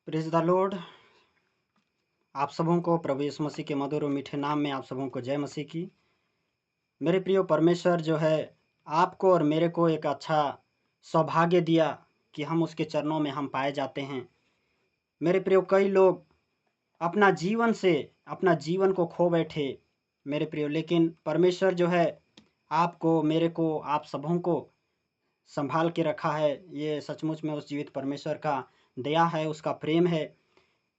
Praise the Lord. आप सबों को प्रभु यीशु मसीह के मधुर और मीठे नाम में आप सबों को जय मसीह की। मेरे प्रिय परमेश्वर जो है आपको और मेरे को एक अच्छा सौभाग्य दिया कि हम उसके चरणों में हम पाए जाते हैं। मेरे प्रियो, कई लोग अपना जीवन को खो बैठे मेरे प्रियो, लेकिन परमेश्वर जो है आपको, मेरे को, आप सबों को संभाल के रखा है। ये सचमुच में उस जीवित परमेश्वर का दया है, उसका प्रेम है।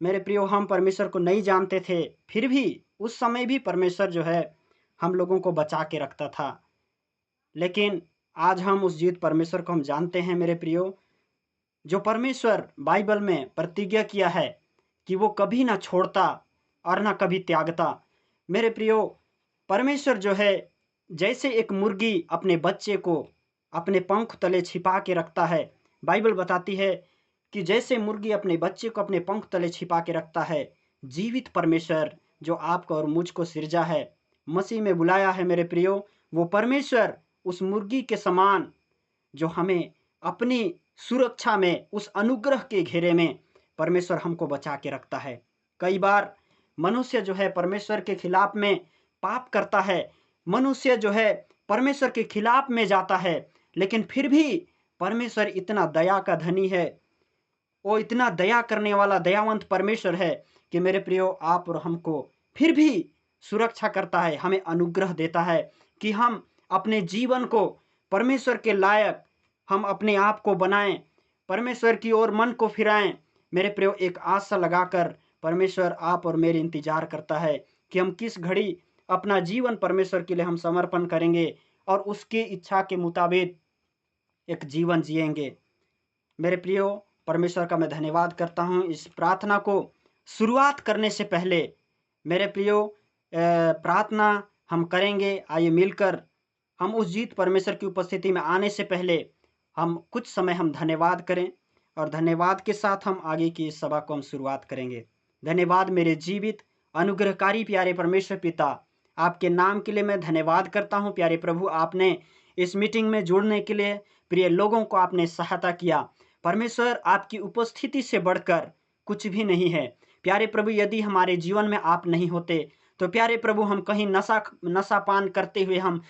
मेरे प्रियो, हम परमेश्वर को नहीं जानते थे, फिर भी उस समय भी परमेश्वर जो है हम लोगों को बचा के रखता था। लेकिन आज हम उस जीवित परमेश्वर को हम जानते हैं। मेरे प्रियो, जो परमेश्वर बाइबल में प्रतिज्ञा किया है कि वो कभी ना छोड़ता और ना कभी त्यागता। मेरे प्रियो, परमेश्वर जो है जैसे एक मुर्गी अपने बच्चे को अपने पंख तले छिपा के रखता है, बाइबल बताती है कि जैसे मुर्गी अपने बच्चे को अपने पंख तले छिपा के रखता है, जीवित परमेश्वर जो आपको और मुझको सिरजा है, मसीह में बुलाया है, मेरे प्रियो, वो परमेश्वर उस मुर्गी के समान जो हमें अपनी सुरक्षा में, उस अनुग्रह के घेरे में परमेश्वर हमको बचा के रखता है। कई बार मनुष्य जो है परमेश्वर के खिलाफ में पाप करता है, मनुष्य जो है परमेश्वर के खिलाफ में जाता है, लेकिन फिर भी परमेश्वर इतना दया का धनी है, वो इतना दया करने वाला दयावंत परमेश्वर है कि मेरे प्रियो, आप और हमको फिर भी सुरक्षा करता है, हमें अनुग्रह देता है कि हम अपने जीवन को परमेश्वर के लायक हम अपने आप को बनाएं, परमेश्वर की ओर मन को फिराएं। मेरे प्रियो, एक आशा लगाकर परमेश्वर आप और मेरे इंतजार करता है कि हम किस घड़ी अपना जीवन परमेश्वर के लिए हम समर्पण करेंगे और उसकी इच्छा के मुताबिक एक जीवन जिएंगे। मेरे प्रियो, परमेश्वर का मैं धन्यवाद करता हूँ। इस प्रार्थना को शुरुआत करने से पहले मेरे प्रियो, प्रार्थना हम करेंगे। आइए मिलकर हम उस जीत परमेश्वर की उपस्थिति में आने से पहले हम कुछ समय हम धन्यवाद करें और धन्यवाद के साथ हम आगे की इस सभा को हम शुरुआत करेंगे। धन्यवाद मेरे जीवित अनुग्रहकारी प्यारे परमेश्वर पिता, आपके नाम के लिए मैं धन्यवाद करता हूँ। प्यारे प्रभु, आपने इस मीटिंग में जुड़ने के लिए प्रिय लोगों को आपने सहायता किया। परमेश्वर, आपकी उपस्थिति से बढ़कर कुछ भी नहीं है। प्यारे प्रभु, यदि हमारे जीवन में आप नहीं होते तो प्यारे प्रभु हम कहीं नशा पान करते हुए हम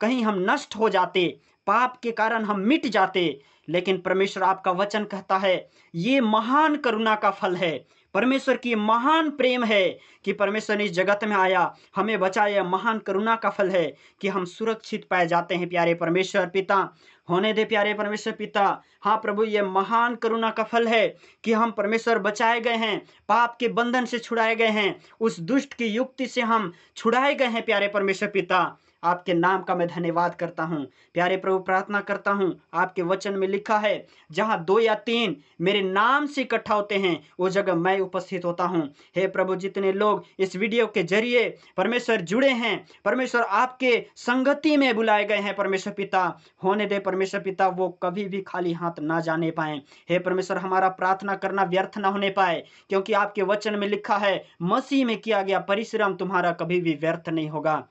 कहीं हम नष्ट हो जाते, पाप के कारण हम मिट जाते। लेकिन परमेश्वर, आपका वचन कहता है, ये महान करुणा का फल है, परमेश्वर की महान प्रेम है कि परमेश्वर ने इस जगत में आया, हमें बचाया। महान करुणा का फल है कि हम सुरक्षित पाए जाते हैं। प्यारे परमेश्वर पिता, होने दे प्यारे परमेश्वर पिता। हाँ प्रभु, ये महान करुणा का फल है कि हम परमेश्वर बचाए गए हैं, पाप के बंधन से छुड़ाए गए हैं, उस दुष्ट की युक्ति से हम छुड़ाए गए हैं। प्यारे परमेश्वर पिता, आपके नाम का मैं धन्यवाद करता हूँ। प्यारे प्रभु, प्रार्थना करता हूँ, आपके वचन में लिखा है, जहाँ 2 या 3 मेरे नाम से इकट्ठा होते हैं वो जगह मैं उपस्थित होता हूँ। हे प्रभु, जितने लोग इस वीडियो के जरिए परमेश्वर जुड़े हैं, परमेश्वर आपके संगति में बुलाए गए हैं, परमेश्वर पिता, होने दे परमेश्वर पिता, वो कभी भी खाली हाथ ना जाने पाए। हे परमेश्वर, हमारा प्रार्थना करना व्यर्थ ना होने पाए, क्योंकि आपके वचन में लिखा है, मसीह में किया गया परिश्रम तुम्हारा कभी भी व्यर्थ नहीं होगा।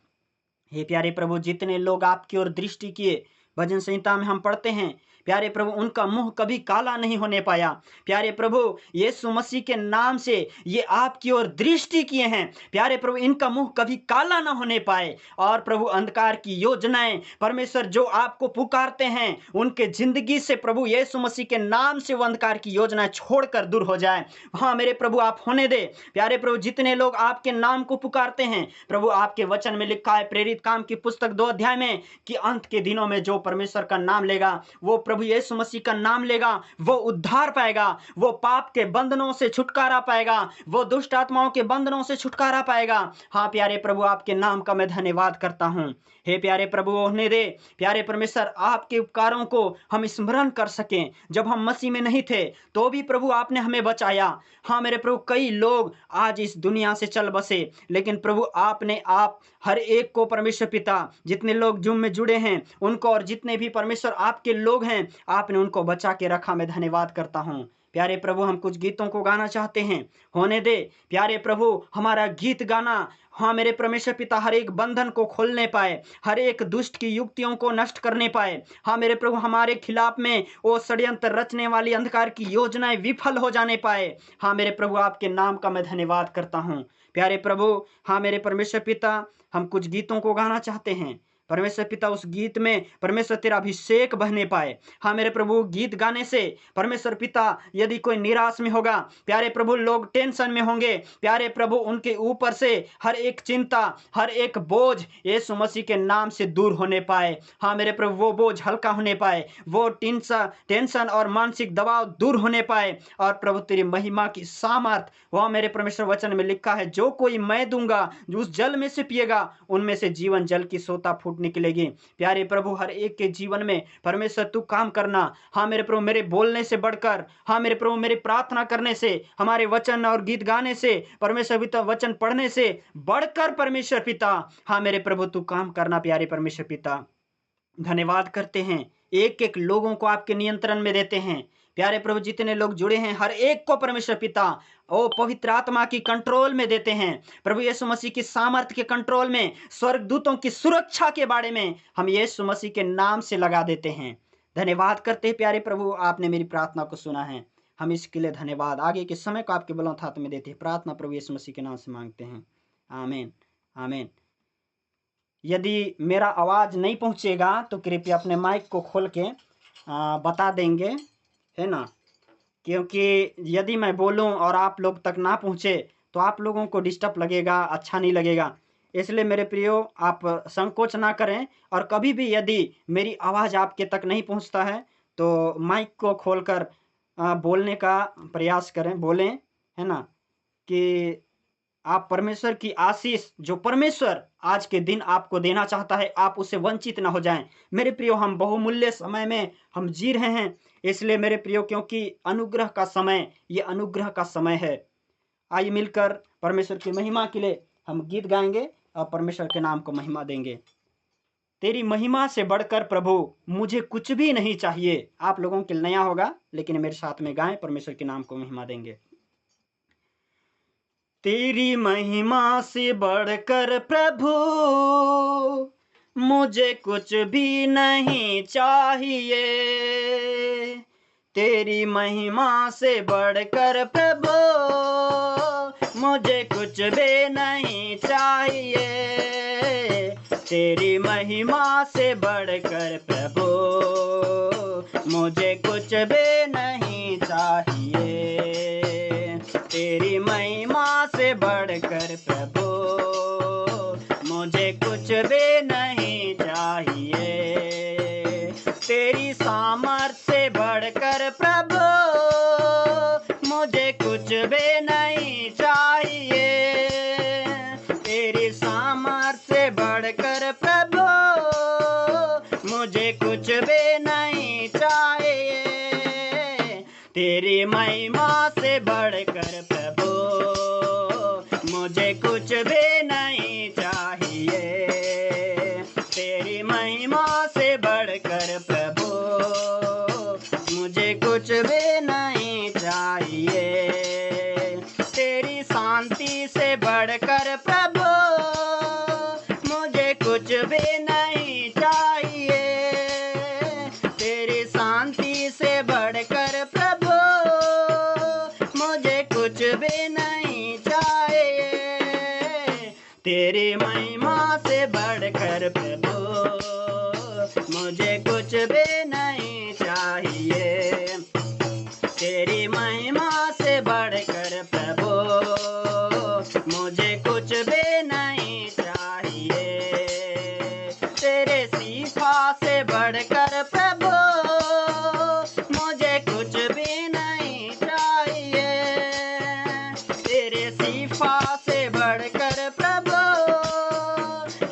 हे प्यारे प्रभु, जितने लोग आपकी ओर दृष्टि किए, भजन संहिता में हम पढ़ते हैं, प्यारे प्रभु, उनका मुंह कभी काला नहीं होने पाया। प्यारे प्रभु, यीशु मसीह के नाम से ये आपकी ओर दृष्टि किए हैं, प्यारे प्रभु, इनका मुंह कभी काला ना होने पाए। और प्रभु, अंधकार की योजनाएं परमेश्वर जो आपको पुकारते हैं, उनके जिंदगी से प्रभु यीशु मसीह के नाम से वो अंधकार की योजनाएं छोड़कर दूर हो जाए। हाँ मेरे प्रभु, आप होने दे। प्यारे प्रभु, जितने लोग आपके नाम को पुकारते हैं, प्रभु आपके वचन में लिखा है, प्रेरित काम की पुस्तक 2 अध्याय में, कि अंत के दिनों में जो परमेश्वर का नाम लेगा, वो प्रभु यीशु मसीह का नाम लेगा, वो उद्धार पाएगा, वो पाप के बंधनों से छुटकारा पाएगा, वो दुष्ट आत्माओं के बंधनों से छुटकारा पाएगा। हाँ प्यारे प्रभु, आपके नाम का मैं धन्यवाद करता हूँ। हे प्यारे प्रभु, होने दे प्यारे परमेश्वर, आपके उपकारों को हम स्मरण कर सकें। जब हम मसीह में नहीं थे तो भी प्रभु आपने हमें बचाया। हाँ मेरे प्रभु, कई लोग आज इस दुनिया से चल बसे, लेकिन प्रभु आपने आप हर एक को, परमेश्वर पिता, जितने लोग जूम में जुड़े हैं उनको, और जितने भी परमेश्वर आपके लोग हैं, आपने उनको बचा के रखा। मैं धन्यवाद करता हूँ। प्यारे प्रभु हम कुछ गीतों को गाना चाहते हैं, होने दे प्यारे प्रभु हमारा गीत गाना, हाँ मेरे परमेश्वर पिता, हर एक बंधन को खोलने पाए, हर एक दुष्ट की युक्तियों को नष्ट करने पाए। हाँ मेरे प्रभु हमारे खिलाफ में वो षड्यंत्र रचने वाली अंधकार की योजनाएं विफल हो जाने पाए। हाँ मेरे प्रभु आपके नाम का मैं धन्यवाद करता हूँ प्यारे प्रभु। हाँ मेरे परमेश्वर पिता हम कुछ गीतों को गाना चाहते हैं परमेश्वर पिता, उस गीत में परमेश्वर तेरा अभिषेक बहने पाए। हाँ मेरे प्रभु गीत गाने से परमेश्वर पिता यदि कोई निराश में होगा प्यारे प्रभु, लोग टेंशन में होंगे प्यारे प्रभु, उनके ऊपर से हर एक चिंता, हर एक बोझ यीशु मसीह के नाम से दूर होने पाए। हाँ मेरे प्रभु वो बोझ हल्का होने पाए, वो टेंशन और मानसिक दबाव दूर होने पाए। और प्रभु तेरी महिमा की सामर्थ, वह मेरे परमेश्वर वचन में लिखा है, जो कोई मैं दूंगा जो उस जल में से पिएगा उनमें से जीवन जल की सोता फूट निकलेगी। प्यारे प्रभु हर एक के जीवन में परमेश्वर तू काम करना। हाँ मेरे प्रभु मेरे बोलने से बढ़कर, हाँ मेरे प्रभु मेरे प्रार्थना करने से, हमारे वचन और गीत गाने से, परमेश्वर पिता वचन पढ़ने से बढ़कर परमेश्वर पिता, हाँ मेरे प्रभु तू काम करना। प्यारे परमेश्वर पिता धन्यवाद करते हैं, एक एक लोगों को आपके नियंत्रण में देते हैं प्यारे प्रभु, जितने लोग जुड़े हैं हर एक को परमेश्वर पिता ओ पवित्र आत्मा की कंट्रोल में देते हैं प्रभु। यीशु मसीह की सामर्थ के कंट्रोल में, स्वर्गदूतों की सुरक्षा के बारे में हम यीशु मसीह के नाम से लगा देते हैं। धन्यवाद करते हैं प्यारे प्रभु, आपने मेरी प्रार्थना को सुना है, हम इसके लिए धन्यवाद। आगे के समय को आपके बलों हाथ में देते हैं, प्रार्थना प्रभु यीशु मसीह के नाम से मांगते हैं, आमीन आमीन। यदि मेरा आवाज़ नहीं पहुंचेगा तो कृपया अपने माइक को खोल के बता देंगे, है ना, क्योंकि यदि मैं बोलूं और आप लोग तक ना पहुंचे तो आप लोगों को डिस्टर्ब लगेगा, अच्छा नहीं लगेगा। इसलिए मेरे प्रियो आप संकोच ना करें, और कभी भी यदि मेरी आवाज़ आपके तक नहीं पहुंचता है तो माइक को खोलकर बोलने का प्रयास करें, बोलें, है ना, कि आप परमेश्वर की आशीष जो परमेश्वर आज के दिन आपको देना चाहता है आप उससे वंचित ना हो जाएं। मेरे प्रियो हम बहुमूल्य समय में हम जी रहे हैं, इसलिए मेरे प्रियो क्योंकि अनुग्रह का समय, ये अनुग्रह का समय है। आइए मिलकर परमेश्वर की महिमा के लिए हम गीत गाएंगे और परमेश्वर के नाम को महिमा देंगे। तेरी महिमा से बढ़कर प्रभु मुझे कुछ भी नहीं चाहिए। आप लोगों के लिए नया होगा लेकिन मेरे साथ में गाएं, परमेश्वर के नाम को महिमा देंगे। तेरी महिमा से बढ़कर प्रभु मुझे कुछ भी नहीं चाहिए। तेरी महिमा से बढ़कर प्रभु मुझे कुछ भी नहीं चाहिए। तेरी महिमा से बढ़कर प्रभु मुझे कुछ भी नहीं चाहिए। तेरी महिमा से बढ़कर प्रभु मुझे कुछ भी नहीं चाहिए। तेरी सामर्थ से बढ़कर प्रभु मुझे कुछ भी नहीं चाहिए। तेरी सामर्थ से बढ़कर प्रभु मुझे कुछ भी नहीं चाहिए। तेरी महिमा से बढ़कर प्रभु मुझे कुछ भी नहीं चाहिए। तेरी महिमा से बढ़कर प्रभु मुझे कुछ भी नहीं चाहिए। तेरी शांति से बढ़कर प्रभु मुझे कुछ भी नहीं चाहिए। तेरी शांति से बढ़कर प्रभु मुझे कुछ भी नहीं चाहिए। तेरी महिमा से बढ़कर प्रभु मुझे कुछ भी नहीं चाहिए। तेरी महिमा से बढ़कर प्रभु मुझे कुछ भी नहीं चाहिए। तेरे शिफा से बढ़कर प्रभु मुझे कुछ भी नहीं चाहिए। तेरे शिफा से बढ़कर प्रभु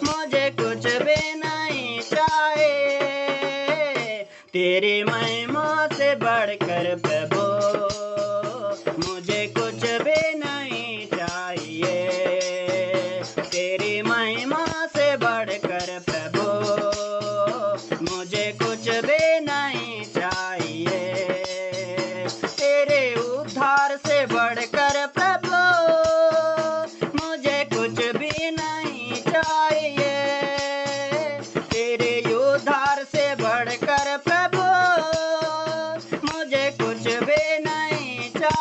मुझे कुछ भी नहीं चाहिए। तेरी महिमा से बढ़कर प्रभु मुझे कुछ भी नहीं चाहिए। तेरी महिमा से बढ़कर प्रभु मुझे कुछ भी नहीं चाहिए। तेरे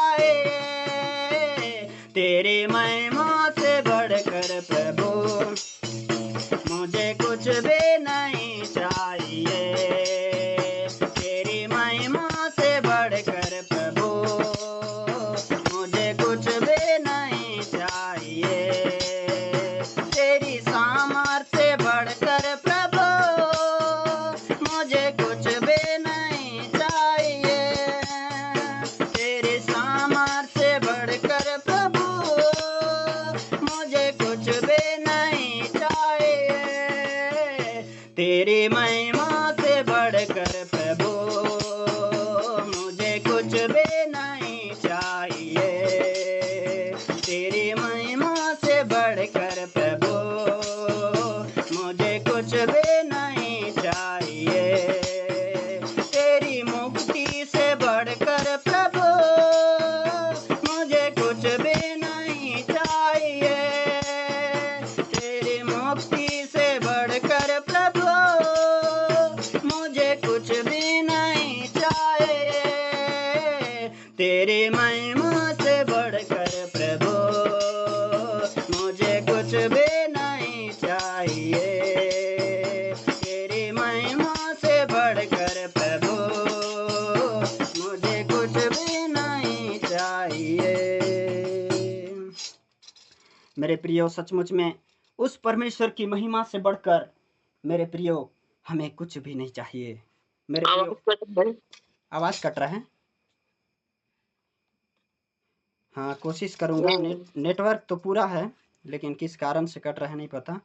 चाहे, तेरी महिमा से बढ़कर प्रभु मुझे कुछ भी नहीं चाहिए। तेरी महिमा से बढ़कर प्रभु मुझे कुछ भी नहीं चाहिए। तेरी सामर्थ से बढ़कर प्रभु मुझे कुछ भी नहीं चाहिए। तेरी सामर्थ से बढ़कर प्रभु मुझे कुछ भी नहीं चाहिए। तेरी महिमा से बढ़कर प्रभु मुझे कुछ भी नहीं चाहिए। तेरी महिमा से बढ़कर प्रभु मुझे कुछ भी नहीं चाहिए। तेरी मुक्ति से बढ़कर प्रभु मुझे कुछ भी नहीं चाहिए। तेरी मुक्ति से बढ़कर प्रभु मुझे कुछ भी नहीं चाहिए। तेरी महिमा से बढ़कर प्रभु मुझे कुछ भी नहीं चाहिए। तेरी महिमा से बढ़कर प्रभु मुझे कुछ भी नहीं चाहिए। मेरे प्रियो, सचमुच में उस परमेश्वर की महिमा से बढ़कर मेरे प्रियो हमें कुछ भी नहीं चाहिए। मेरे प्रियो, आवाज कट रहा है। हाँ, कोशिश करूंगा। नेटवर्क तो पूरा है, लेकिन किस कारण से कट रहा है नहीं पता।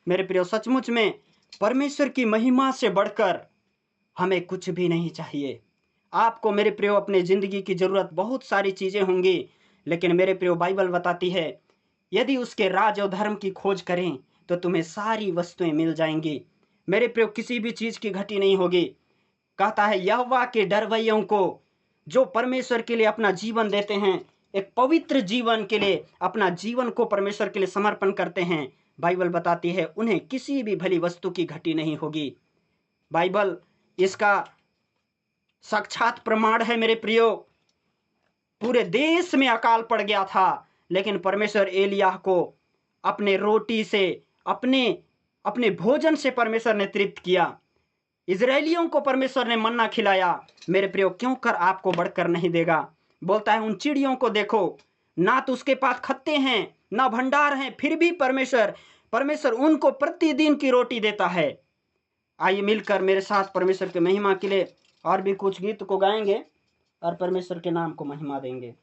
मेरे प्रियो, सचमुच में परमेश्वर की महिमा से बढ़कर हमें कुछ भी नहीं चाहिए। आपको मेरे प्रियो अपने जिंदगी की जरूरत बहुत सारी चीजें होंगी, लेकिन मेरे प्रियो बाइबल बताती है यदि उसके राज और धर्म की खोज करें तो तुम्हें सारी वस्तुएं मिल जाएंगी। मेरे प्रियो, किसी भी चीज की घटी नहीं होगी। कहता है यहोवा के डरवैयों को, जो परमेश्वर के लिए अपना जीवन देते हैं, एक पवित्र जीवन के लिए अपना जीवन को परमेश्वर के लिए समर्पण करते हैं, बाइबल बताती है उन्हें किसी भी भली वस्तु की घटी नहीं होगी। बाइबल इसका साक्षात प्रमाण है। मेरे प्रियो, पूरे देश में अकाल पड़ गया था, लेकिन परमेश्वर एलियाह को अपने रोटी से, अपने भोजन से परमेश्वर ने तृप्त किया। इजरायलियों को परमेश्वर ने मन्ना खिलाया। मेरे प्रियो, क्यों कर आपको बढ़कर नहीं देगा। बोलता है उन चिड़ियों को देखो, ना तो उसके पास खत्ते हैं ना भंडार हैं, फिर भी परमेश्वर उनको प्रतिदिन की रोटी देता है। आइए मिलकर मेरे साथ परमेश्वर के महिमा के लिए और भी कुछ गीत को गाएंगे और परमेश्वर के नाम को महिमा देंगे।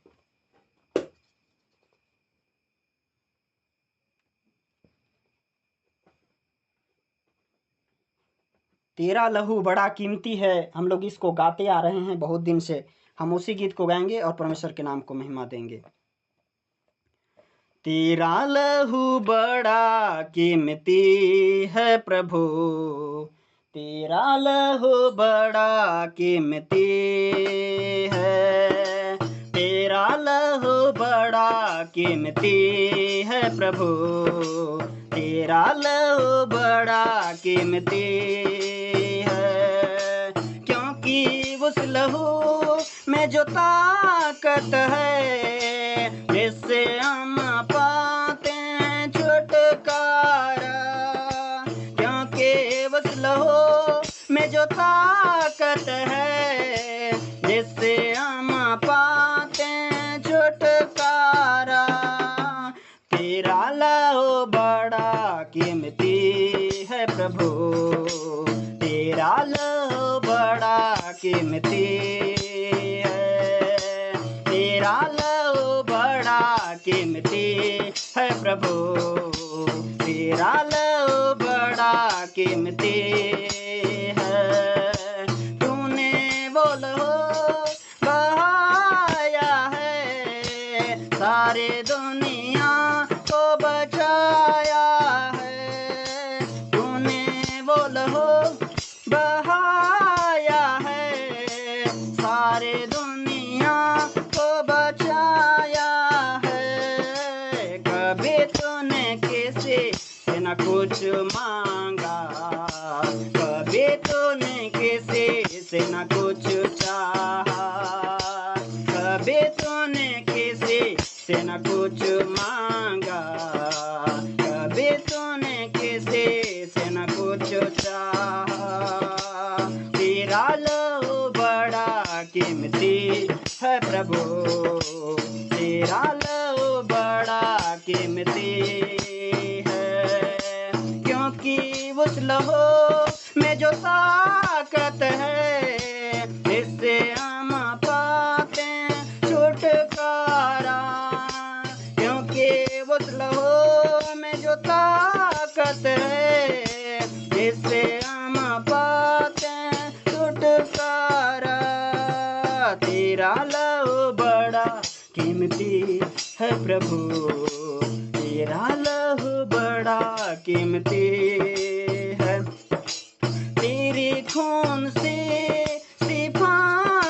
तेरा लहू बड़ा कीमती है, हम लोग इसको गाते आ रहे हैं बहुत दिन से। हम उसी गीत को गाएंगे और परमेश्वर के नाम को महिमा देंगे। तेरा लहू बड़ा कीमती है प्रभु, तेरा लहू बड़ा कीमती है। तेरा लहू बड़ा कीमती है प्रभु, तेरा लहू बड़ा कीमती है। क्योंकि उस लहू में जो ताकत है, जिससे हम पाते हैं छुटकारा। क्योंकि उस लहू में जो ताकत है, जिससे हम पाते हैं छुटकारा। तेरा लहू बड़ा कीमती है प्रभु, तेरा लहू बड़ा कीमती है। तेरा लहू बड़ा कीमती है प्रभु, तेरा लहू बड़ा कीमती है। तूने वो लहू बहाया है, सारे दुनिया को बचाया है। तूने वो लहू बहाया है, सारे दुनिया को बचाया है। कभी तूने किसी से न कुछ मांगा, कभी तूने किसी से न कुछ चाहा, कभी तूने से न कुछ मांगा, कभी तूने किसी से न कुछ चाहा। तेरा लहू बड़ा कीमती है प्रभु, तेरा लहू बड़ा कीमती है, क्योंकि उस लहू में जो ताकत है, इससे हम पाते छुटकारा। क्योंकि उस लहू में जो ताकत है, इससे हम पाते छुटकारा। तेरा लहू बड़ा कीमती है प्रभु, तेरा लहू बड़ा कीमती है। तेरे खून से शिफा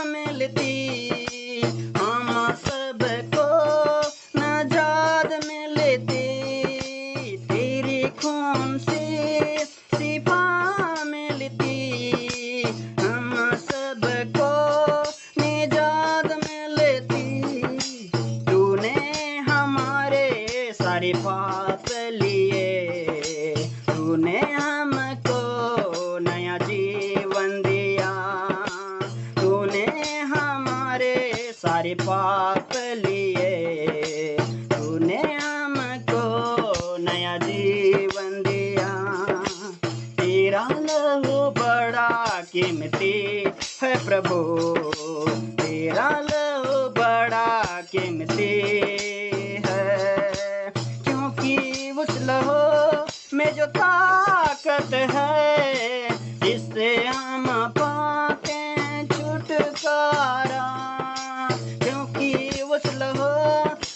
मिलती, हम सबको नजात मिलती। तेरे खून से शिफा मिलती, हम सबको निजात मिलती। तूने हमारे सारे पाप लिए, तूने हमको नया जीवन दिया। तूने हमारे सारे पाप लिए, तूने हमको नया जीवन दिया। तेरा लहू बड़ा कीमती है प्रभु, तेरा लहू बड़ा कीमती है, क्योंकि उस लहू में जो ताकत है, इससे हम पाते छुटकारा। क्योंकि उस लहू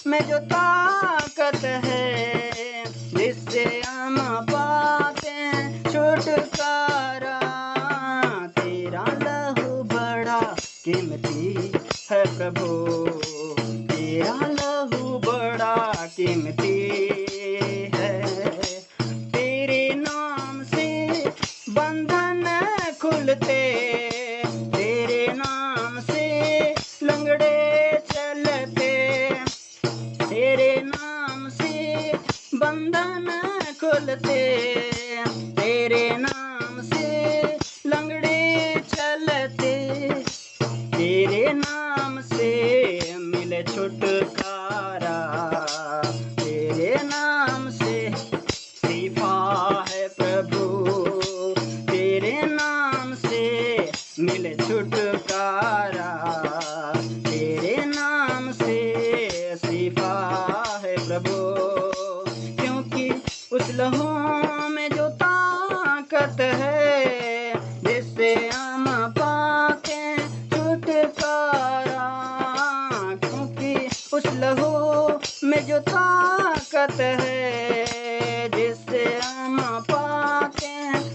में जो ताकत है, जिससे हम पाते छुटकारा। तेरा लहू बड़ा कीमती है प्रभु, तेरा लहू बड़ा कीमती है। तेरे नाम से बंधन खुलते, तेरे नाम से लंगड़े चलते। तेरे नाम से बंधन खुलते, तेरे नाम से लंगड़े चलते। तेरे नाम से मिले छुटकारा, तेरे नाम से शिफा है प्रभु, तेरे नाम से मिले छुटकारा। तेरे नाम से शिफा है प्रभु, क्योंकि उस लहू में जो ताकत है, जिससे हम पाते छुटकारा। क्योंकि उस लहू में जो ताकत है, जिससे हम पाते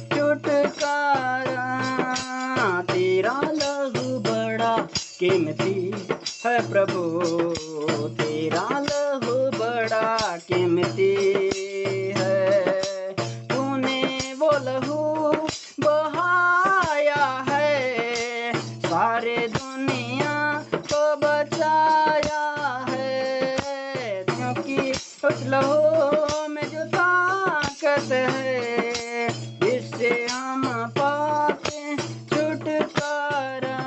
छुटकारा। तेरा लहू बड़ा कीमती है प्रभु, तेरा लहू बड़ा कीमती है। तूने वो लहू बहाया है, सारे दुनिया को बचाया है। क्योंकि उस लहू में जो ताकत है, इससे हम पाते छुटकारा।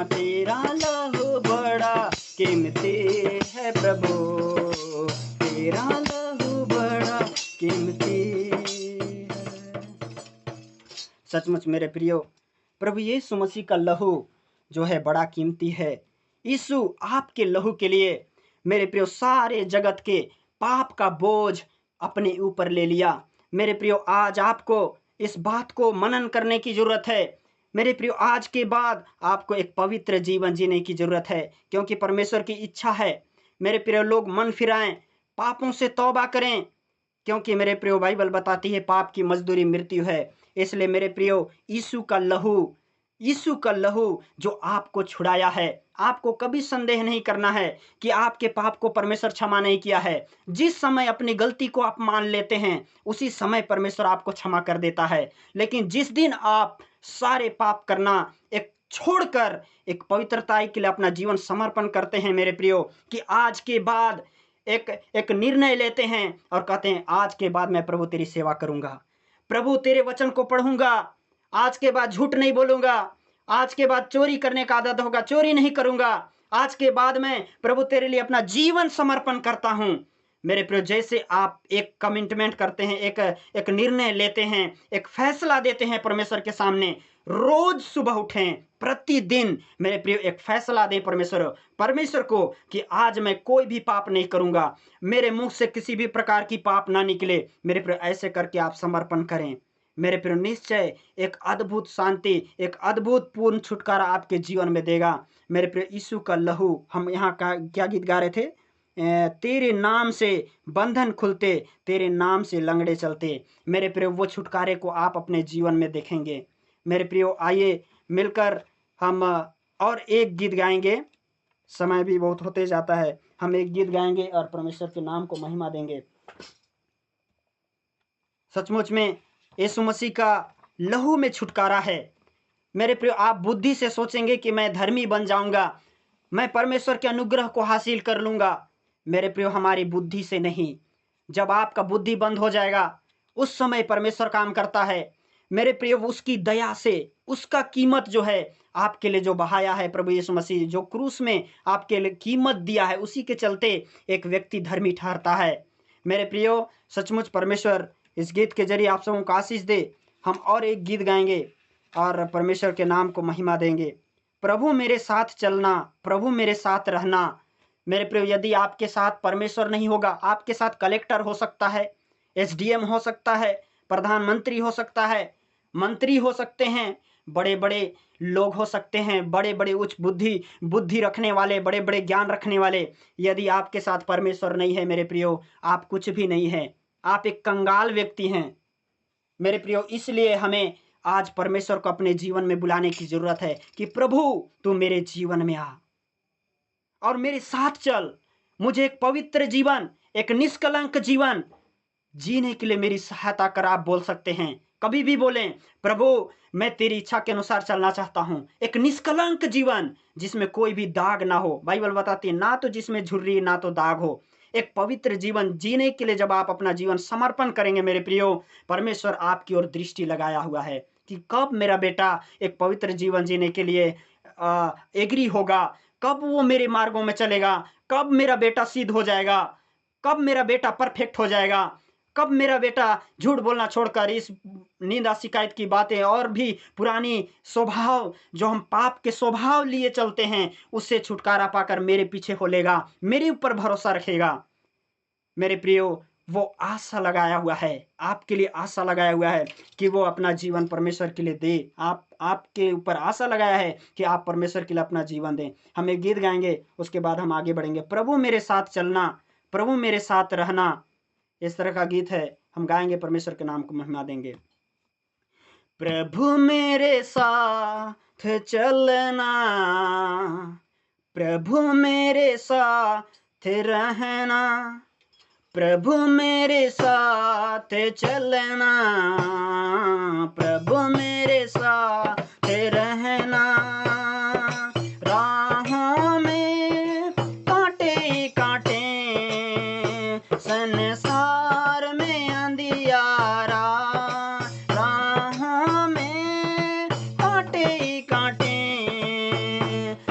तेरा लहू बड़ा कीमती है प्रभु, तेरा लहू बड़ा कीमती है। सचमुच मेरे प्रियो, प्रभु यीशु मसीह का लहू जो है बड़ा कीमती है। यीशु आपके लहू के लिए मेरे प्रियो सारे जगत के पाप का बोझ अपने ऊपर ले लिया। मेरे प्रियो आज आपको इस बात को मनन करने की जरूरत है। मेरे प्रियो आज के बाद आपको एक पवित्र जीवन जीने की जरूरत है, क्योंकि परमेश्वर की इच्छा है मेरे प्रियो लोग मन फिराएं, पापों से तौबा करें। क्योंकि मेरे प्रियो बाइबल बताती है पाप की मजदूरी मृत्यु है। इसलिए मेरे प्रियो यीशु का लहू जो आपको छुड़ाया है, आपको कभी संदेह नहीं करना है कि आपके पाप को परमेश्वर क्षमा नहीं किया है। जिस समय अपनी गलती को आप मान लेते हैं, उसी समय परमेश्वर आपको क्षमा कर देता है। लेकिन जिस दिन आप सारे पाप करना एक छोड़कर एक पवित्रता के लिए अपना जीवन समर्पण करते हैं मेरे प्रियो, कि आज के बाद एक एक निर्णय लेते हैं और कहते हैं आज के बाद मैं प्रभु तेरी सेवा करूंगा, प्रभु तेरे वचन को पढ़ूंगा, आज के बाद झूठ नहीं बोलूंगा, आज के बाद चोरी करने का आदत होगा, चोरी नहीं करूंगा, आज के बाद मैं प्रभु तेरे लिए अपना जीवन समर्पण करता हूं। मेरे प्रियो, जैसे आप एक कमिटमेंट करते हैं, एक निर्णय लेते हैं, एक फैसला देते हैं परमेश्वर के सामने, रोज सुबह उठें, प्रतिदिन मेरे प्रियो एक फैसला दें परमेश्वर को कि आज मैं कोई भी पाप नहीं करूंगा, मेरे मुंह से किसी भी प्रकार की पाप ना निकले। मेरे प्रियो, ऐसे करके आप समर्पण करें मेरे प्रियो, निश्चय एक अद्भुत शांति, एक अद्भुत पूर्ण छुटकारा आपके जीवन में देगा। मेरे प्रियो, यीशु का लहू, हम यहाँ का क्या गीत गा रहे थे, तेरे नाम से बंधन खुलते, तेरे नाम से लंगड़े चलते। मेरे प्रियो, वो छुटकारे को आप अपने जीवन में देखेंगे। मेरे प्रियो, आइए मिलकर हम और एक गीत गाएंगे, समय भी बहुत होते जाता है। हम एक गीत गाएंगे और परमेश्वर के नाम को महिमा देंगे। सचमुच में यीशु मसीह का लहू में छुटकारा है। मेरे प्रियो, आप बुद्धि से सोचेंगे कि मैं धर्मी बन जाऊंगा, मैं परमेश्वर के अनुग्रह को हासिल कर लूंगा। मेरे प्रियो, हमारी बुद्धि से नहीं, जब आपका बुद्धि बंद हो जाएगा उस समय परमेश्वर काम करता है। मेरे प्रियो, उसकी दया से, उसका कीमत जो है आपके लिए जो बहाया है प्रभु यीशु मसीह, जो क्रूस में आपके लिए कीमत दिया है, उसी के चलते एक व्यक्ति धर्मी ठहरता है। मेरे प्रियो, सचमुच परमेश्वर इस गीत के जरिए आप सबों को आशीष दे। हम और एक गीत गाएंगे और परमेश्वर के नाम को महिमा देंगे। प्रभु मेरे साथ चलना, प्रभु मेरे साथ रहना। मेरे प्रियो, यदि आपके साथ परमेश्वर नहीं होगा, आपके साथ कलेक्टर हो सकता है, एसडीएम हो सकता है, प्रधानमंत्री हो सकता है, मंत्री हो सकते हैं, बड़े बड़े लोग हो सकते हैं, बड़े बड़े उच्च बुद्धि रखने वाले, बड़े बड़े ज्ञान रखने वाले। यदि आपके साथ परमेश्वर नहीं है मेरे प्रियो, आप कुछ भी नहीं है, आप एक कंगाल व्यक्ति हैं मेरे प्रियो। इसलिए हमें आज परमेश्वर को अपने जीवन में बुलाने की जरूरत है कि प्रभु तू मेरे जीवन में आ और मेरे साथ चल, मुझे एक पवित्र जीवन, एक निष्कलंक जीवन जीने के लिए मेरी सहायता कर। आप बोल सकते हैं, कभी भी बोलें, प्रभु मैं तेरी इच्छा के अनुसार चलना चाहता हूं, एक निष्कलंक जीवन जिसमें कोई भी दाग ना हो। बाइबल बताती है, ना तो जिसमें झुर्री ना तो दाग हो। एक पवित्र जीवन जीने के लिए जब आप अपना जीवन समर्पण करेंगे मेरे प्रियो, परमेश्वर आपकी ओर दृष्टि लगाया हुआ है कि कब मेरा बेटा एक पवित्र जीवन जीने के लिए एग्री होगा, कब वो मेरे मार्गों में चलेगा, कब मेरा बेटा सिद्ध हो जाएगा, कब मेरा बेटा परफेक्ट हो जाएगा, कब मेरा बेटा झूठ बोलना छोड़कर इस निंदा शिकायत की बातें और भी पुरानी स्वभाव, जो हम पाप के स्वभाव लिए चलते हैं, उससे छुटकारा पाकर मेरे पीछे हो लेगा, मेरे ऊपर भरोसा रखेगा। मेरे प्रियो, वो आशा लगाया हुआ है, आपके लिए आशा लगाया हुआ है कि वो अपना जीवन परमेश्वर के लिए दे। आपके ऊपर आशा लगाया है कि आप परमेश्वर के लिए अपना जीवन दें। हम एक गीत गाएंगे, उसके बाद हम आगे बढ़ेंगे। प्रभु मेरे साथ चलना, प्रभु मेरे साथ रहना, इस तरह का गीत है, हम गाएंगे, परमेश्वर के नाम को महिमा देंगे। प्रभु मेरे साथ चलना, प्रभु मेरे साथ रहना, प्रभु मेरे साथ चलना, प्रभु मेरे साथ रहना। राहों में कांटे कांटे, संसार में अंधियारा, राहों में कांटे कांटे,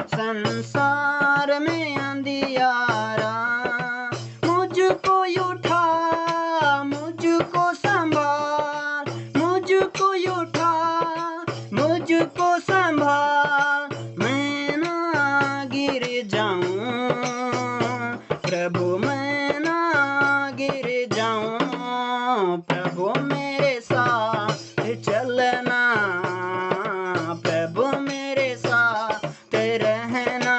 संसार में अंधियारा। मुझको उठा, मुझको संभाल, मुझको उठा, मुझको संभाल, मैं ना गिर जाऊं, प्रभु मैं ना गिर जाऊं। प्रभु मेरे साथ चलना, प्रभु मेरे साथ रहना,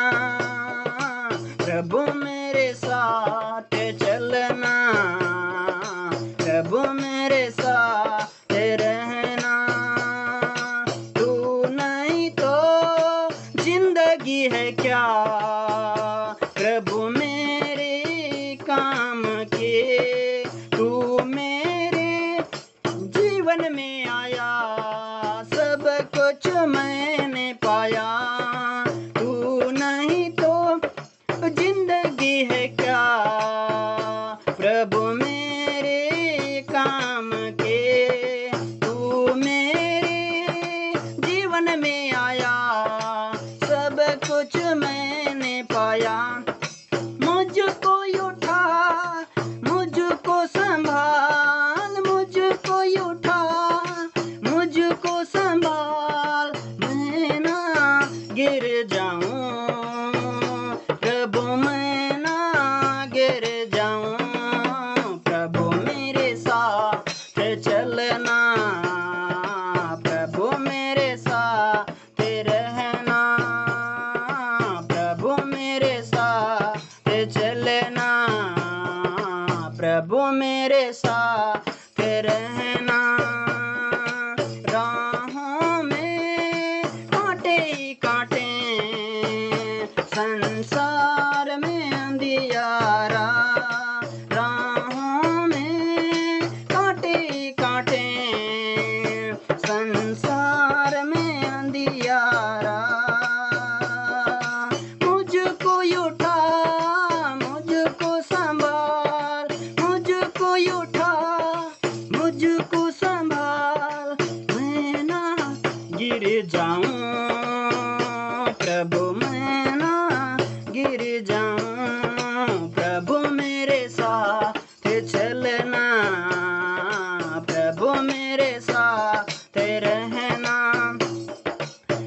प्रभु मेरे साथ चलना, प्रभु मेरे साथ रहना। तू नहीं तो जिंदगी है क्या, प्रभु मेरे काम के। तू मेरे जीवन में आया, सब कुछ मैंने पाया, जा, मुझको उठा, मुझको संभाल, मुझको उठा, मुझको संभाल, मैं ना गिर जाऊं प्रभु, मैं ना गिर जाऊं प्रभु, मेरे साथ चलना, प्रभु मेरे साथ रहना, प्रभु मेरे साथ चलना, प्रभु मेरे साथ रहना। राहों में कांटे ही कांटे, संसार में अंधियारा, राहों में कांटे ही कांटे, संसार में अंधियारा, मुझको उठा, मुझको संभाल, मुझको उठा, मुझको संभाल, मैं ना गिर जाऊं प्रभु, मैं ना गिर जाऊं प्रभु, मेरे साथ चलना, प्रभु मेरे साथ रहना,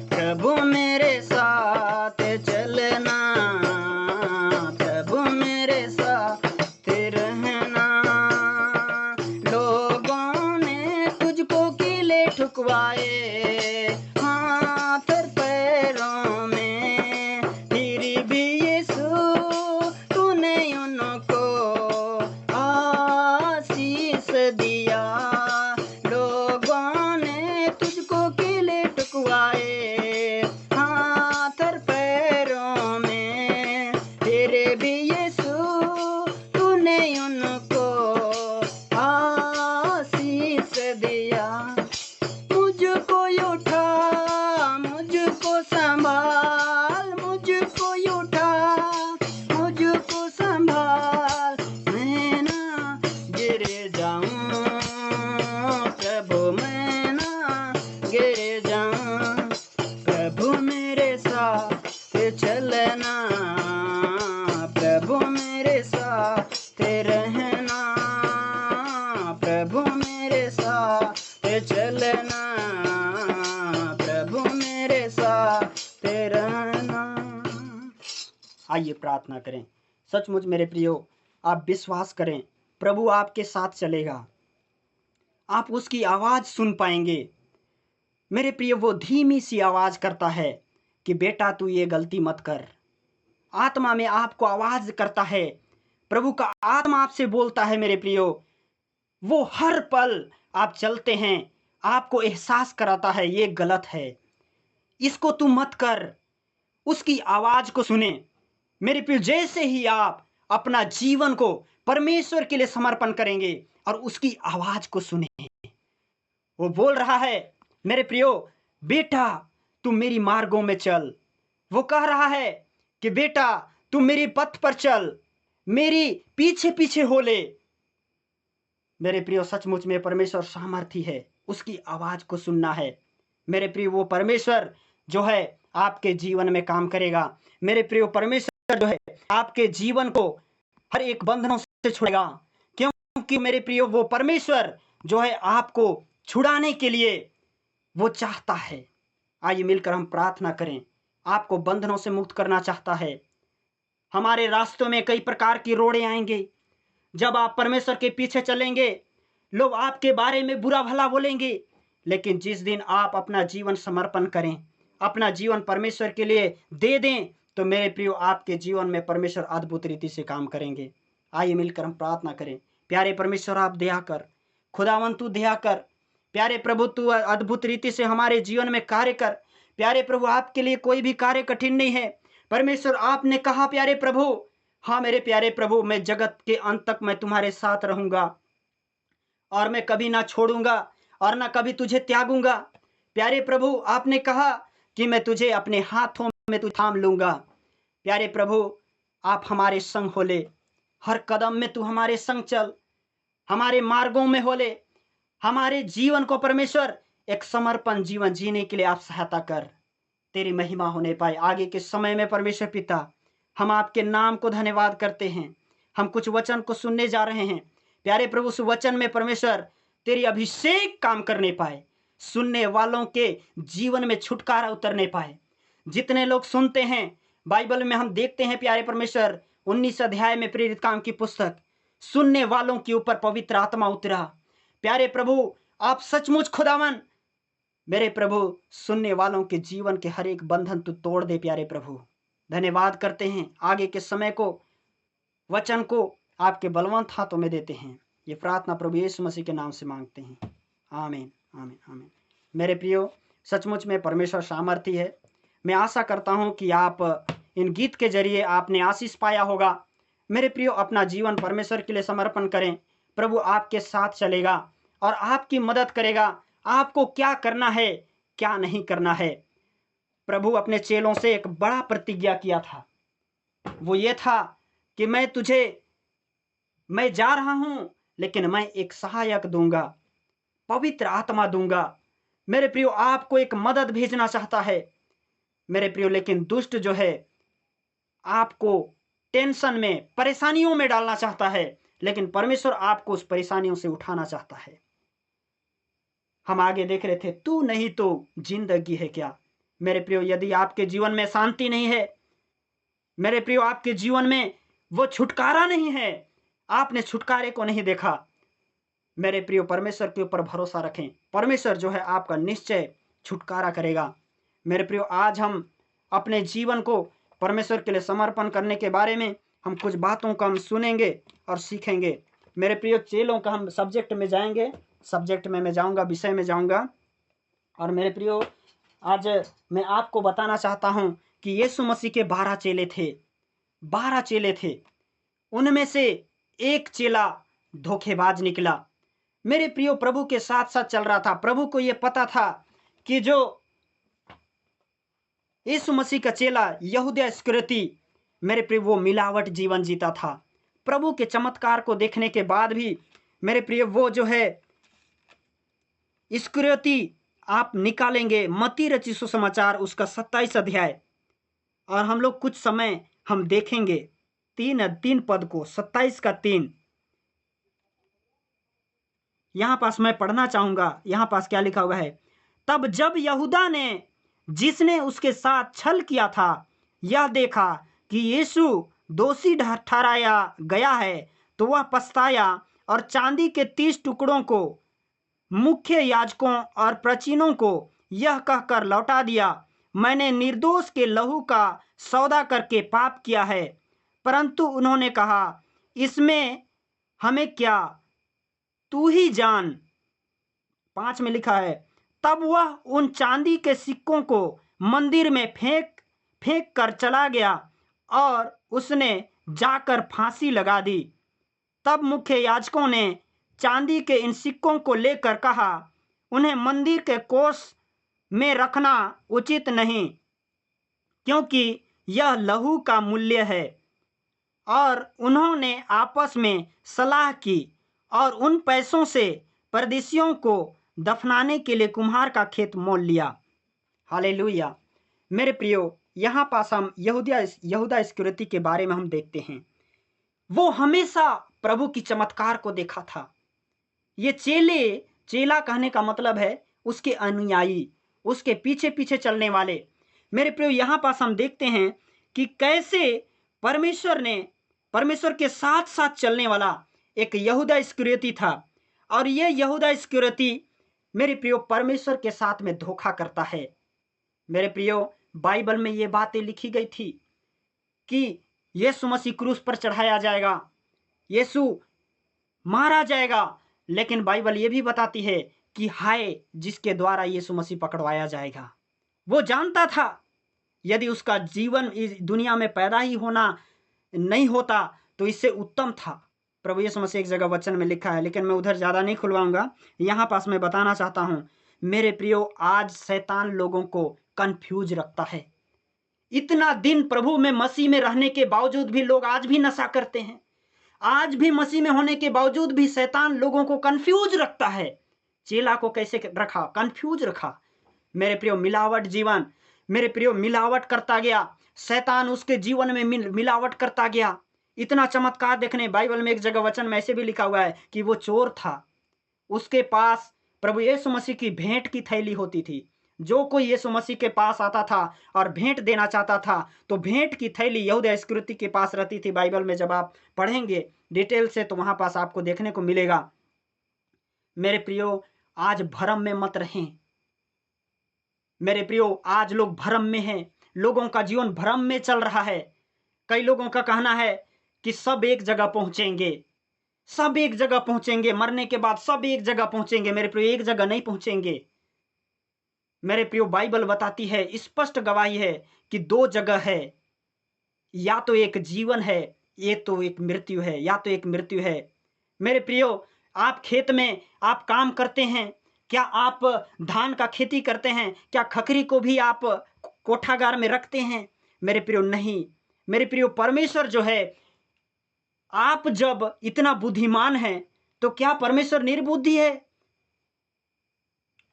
प्रभु मेरे साथ चलना, प्रभु मेरे साथ रहना। लोगों ने तुझको कीले ठुकवाए हाथ और पैरों में, फिर भी यीशु तूने उनको आशीष दिया। लोगों ने तुझको कीले ठुकवाए हाथ और पैरों में, फिर भी यीशु तूने उनको आशीष दिया। मुझको उठा, मुझको संभाल, मुझको उठा, मुझको संभाल, मैं ना गिर जाऊं प्रभु, मैं ना गिर जाऊं प्रभु, मेरे साथ चलना, प्रभु मेरे साथ रहना, प्रभु मेरे साथ चलना, प्रभु मेरे साथ रहना। आइए प्रार्थना करें। सचमुच मेरे प्रियो, आप विश्वास करें, प्रभु आपके साथ चलेगा, आप उसकी आवाज़ सुन पाएंगे। मेरे प्रियो, वो धीमी सी आवाज़ करता है कि बेटा तू ये गलती मत कर। आत्मा में आपको आवाज़ करता है, प्रभु का आत्मा आपसे बोलता है। मेरे प्रियो, वो हर पल आप चलते हैं, आपको एहसास कराता है ये गलत है, इसको तू मत कर। उसकी आवाज़ को सुने। मेरे प्रियो, जैसे ही आप अपना जीवन को परमेश्वर के लिए समर्पण करेंगे और उसकी आवाज़ को सुने, वो बोल रहा है मेरे प्रियो, बेटा तू मेरी मार्गों में चल। वो कह रहा है कि बेटा तू मेरे पथ पर चल, मेरी पीछे पीछे हो ले। मेरे प्रियो, सचमुच में परमेश्वर सामर्थी है, उसकी आवाज़ को सुनना है। मेरे प्रियो, वो परमेश्वर जो है आपके जीवन में काम करेगा। मेरे प्रियो, परमेश्वर जो है आपके जीवन को हर एक बंधनों से छुड़ाएगा, क्योंकि मेरे प्रियो, वो परमेश्वर जो है आपको छुड़ाने के लिए वो चाहता है। आइए मिलकर हम प्रार्थना करें। आपको बंधनों से मुक्त करना चाहता है। हमारे रास्तों में कई प्रकार की रोड़े आएंगे। जब आप परमेश्वर के पीछे चलेंगे, लोग आपके बारे में बुरा भला बोलेंगे, लेकिन जिस दिन आप अपना जीवन समर्पण करें, अपना जीवन परमेश्वर के लिए दे दें, तो मेरे प्रियो, आपके जीवन में परमेश्वर अद्भुत रीति से काम करेंगे। आइए मिलकर हम प्रार्थना करें। प्यारे परमेश्वर, आप दया कर, खुदावन तू दया कर। प्यारे प्रभु, तू अद्भुत रीति से हमारे जीवन में कार्य कर। प्यारे प्रभु, आपके लिए कोई भी कार्य कठिन नहीं है। परमेश्वर, आपने कहा प्यारे प्रभु, हाँ मेरे प्यारे प्रभु, मैं जगत के अंत तक मैं तुम्हारे साथ रहूंगा और मैं कभी ना छोड़ूंगा और ना कभी तुझे त्यागूंगा। प्यारे प्रभु, आपने कहा कि मैं तुझे अपने हाथों में तू थाम लूंगा। प्यारे प्रभु, आप हमारे संग होले, हर कदम में तू हमारे संग चल, हमारे मार्गों में होले। हमारे जीवन को परमेश्वर एक समर्पण जीवन जीने के लिए आप सहायता कर, तेरी महिमा होने पाए आगे के समय में। परमेश्वर पिता, हम आपके नाम को धन्यवाद करते हैं। हम कुछ वचन को सुनने जा रहे हैं। प्यारे प्रभु, उस वचन में परमेश्वर तेरी अभिषेक काम करने पाए, सुनने वालों के जीवन में छुटकारा उतरने पाए। जितने लोग सुनते हैं, बाइबल में हम देखते हैं प्यारे परमेश्वर 19 अध्याय में प्रेरित काम की पुस्तक, सुनने वालों के ऊपर पवित्र आत्मा उतरा। प्यारे प्रभु, आप सचमुच खुदावन, मेरे प्रभु, सुनने वालों के जीवन के हर एक बंधन तू तोड़ दे। प्यारे प्रभु, धन्यवाद करते हैं। आगे के समय को, वचन को आपके बलवंत हाथों में देते हैं। ये प्रार्थना प्रभु यीशु मसीह के नाम से मांगते हैं। आमीन, आमीन, आमीन। मेरे प्रियो, सचमुच में परमेश्वर सामर्थी है। मैं आशा करता हूं कि आप इन गीत के जरिए आपने आशीष पाया होगा। मेरे प्रियो, अपना जीवन परमेश्वर के लिए समर्पण करें। प्रभु आपके साथ चलेगा और आपकी मदद करेगा। आपको क्या करना है, क्या नहीं करना है। प्रभु अपने चेलों से एक बड़ा प्रतिज्ञा किया था। वो ये था कि मैं जा रहा हूं, लेकिन मैं एक सहायक दूंगा, पवित्र आत्मा दूंगा। मेरे प्रियो, आपको एक मदद भेजना चाहता है मेरे प्रियो, लेकिन दुष्ट जो है आपको टेंशन में, परेशानियों में डालना चाहता है, लेकिन परमेश्वर आपको उस परेशानियों से उठाना चाहता है। हम आगे देख रहे थे, तू नहीं तो जिंदगी है क्या। मेरे प्रियो, यदि आपके जीवन में शांति नहीं है, मेरे प्रियो, आपके जीवन में वो छुटकारा नहीं है, आपने छुटकारे को नहीं देखा, मेरे प्रियो, परमेश्वर के ऊपर भरोसा रखें। परमेश्वर जो है आपका निश्चय छुटकारा करेगा। मेरे प्रियो, आज हम अपने जीवन को परमेश्वर के लिए समर्पण करने के बारे में हम कुछ बातों को हम सुनेंगे और सीखेंगे। मेरे प्रियो चेलों का हम सब्जेक्ट में जाएंगे, सब्जेक्ट में मैं जाऊंगा, विषय में जाऊंगा। और मेरे प्रियो, आज मैं आपको बताना चाहता हूं कि यीशु मसीह के 12 चेले थे। 12 चेले थे, उनमें से एक चेला धोखेबाज निकला। मेरे प्रियो, प्रभु के साथ साथ चल रहा था। प्रभु को यह पता था कि जो यीशु मसीह का चेला यहूदा इस्करियोती, मेरे प्रियो, वो मिलावट जीवन जीता था। प्रभु के चमत्कार को देखने के बाद भी मेरे प्रियो, वो जो है इस्करियोती, आप निकालेंगे मत्ती रचित सुसमाचार उसका 27 अध्याय, और हम लोग कुछ समय हम देखेंगे 3 पद को, 27 का 3। यहां पास मैं पढ़ना चाहूंगा। यहां पास क्या लिखा हुआ है, तब जब यहूदा ने, जिसने उसके साथ छल किया था, यह देखा कि यीशु दोषी ठहराया गया है, तो वह पछताया और चांदी के 30 टुकड़ों को मुख्य याजकों और प्राचीनों को यह कहकर लौटा दिया, मैंने निर्दोष के लहू का सौदा करके पाप किया है। परंतु उन्होंने कहा, इसमें हमें क्या, तू ही जान। 5 में लिखा है, तब वह उन चांदी के सिक्कों को मंदिर में फेंक कर चला गया और उसने जाकर फांसी लगा दी। तब मुख्य याजकों ने चांदी के इन सिक्कों को लेकर कहा, उन्हें मंदिर के कोष में रखना उचित नहीं, क्योंकि यह लहू का मूल्य है। और उन्होंने आपस में सलाह की और उन पैसों से परदेशियों को दफनाने के लिए कुम्हार का खेत मोल लिया। हालेलुया। मेरे प्रियो, यहाँ पास हम यहूदा इस्करियोती के बारे में हम देखते हैं। वो हमेशा प्रभु की चमत्कार को देखा था। ये चेला कहने का मतलब है उसके अनुयायी, उसके पीछे पीछे चलने वाले। मेरे प्रियो, यहाँ पास हम देखते हैं कि कैसे परमेश्वर के साथ साथ चलने वाला एक यहूदा इस्करियोती था। और ये यहूदा इस्करियोती मेरे प्रियो परमेश्वर के साथ में धोखा करता है। मेरे प्रियो, बाइबल में ये बातें लिखी गई थी कि यीशु मसीह क्रूस पर चढ़ाया जाएगा, यीशु मारा जाएगा, लेकिन बाइबल ये भी बताती है कि हाय जिसके द्वारा यीशु मसीह पकड़वाया जाएगा। वो जानता था यदि उसका जीवन इस दुनिया में पैदा ही होना नहीं होता तो इससे उत्तम था। प्रभु यीशु मसीह एक जगह वचन में लिखा है, लेकिन मैं उधर ज़्यादा नहीं खुलवाऊंगा। यहाँ पास मैं बताना चाहता हूँ मेरे प्रियो, आज शैतान लोगों को कंफ्यूज रखता है। इतना दिन प्रभु में मसीह में रहने के बावजूद भी लोग आज भी नशा करते हैं। आज भी मसीह में होने के बावजूद भी शैतान लोगों को कंफ्यूज रखता है। चेला को कैसे रखा? कंफ्यूज रखा। मेरे प्रियो, मिलावट जीवन, मेरे प्रियो, मिलावट करता गया। शैतान उसके जीवन में मिलावट करता गया। इतना चमत्कार देखने, बाइबल में एक जगह वचन में ऐसे भी लिखा हुआ है कि वो चोर था, उसके पास प्रभु यीशु मसीह की भेंट की थैली होती थी। जो कोई यीशु मसीह के पास आता था और भेंट देना चाहता था तो भेंट की थैली यहूदा इस्करियोती के पास रहती थी। बाइबल में जब आप पढ़ेंगे डिटेल से तो वहां पास आपको देखने को मिलेगा। मेरे प्रियो, आज भरम में मत रहें। मेरे प्रियो, आज लोग भरम में हैं, लोगों का जीवन भरम में चल रहा है। कई लोगों का कहना है कि सब एक जगह पहुंचेंगे, सब एक जगह पहुंचेंगे, मरने के बाद सब एक जगह पहुंचेंगे। मेरे प्रियो, एक जगह नहीं पहुंचेंगे। मेरे प्रियो, बाइबल बताती है, स्पष्ट गवाही है कि दो जगह है, या तो एक जीवन है, ये तो एक मृत्यु है, या तो एक मृत्यु है। मेरे प्रियो, आप खेत में आप काम करते हैं, क्या आप धान का खेती करते हैं? क्या खखरी को भी आप कोठागार में रखते हैं? मेरे प्रियो, नहीं। मेरे प्रियो, परमेश्वर जो है, आप जब इतना बुद्धिमान हैं तो क्या परमेश्वर निर्बुद्धि है?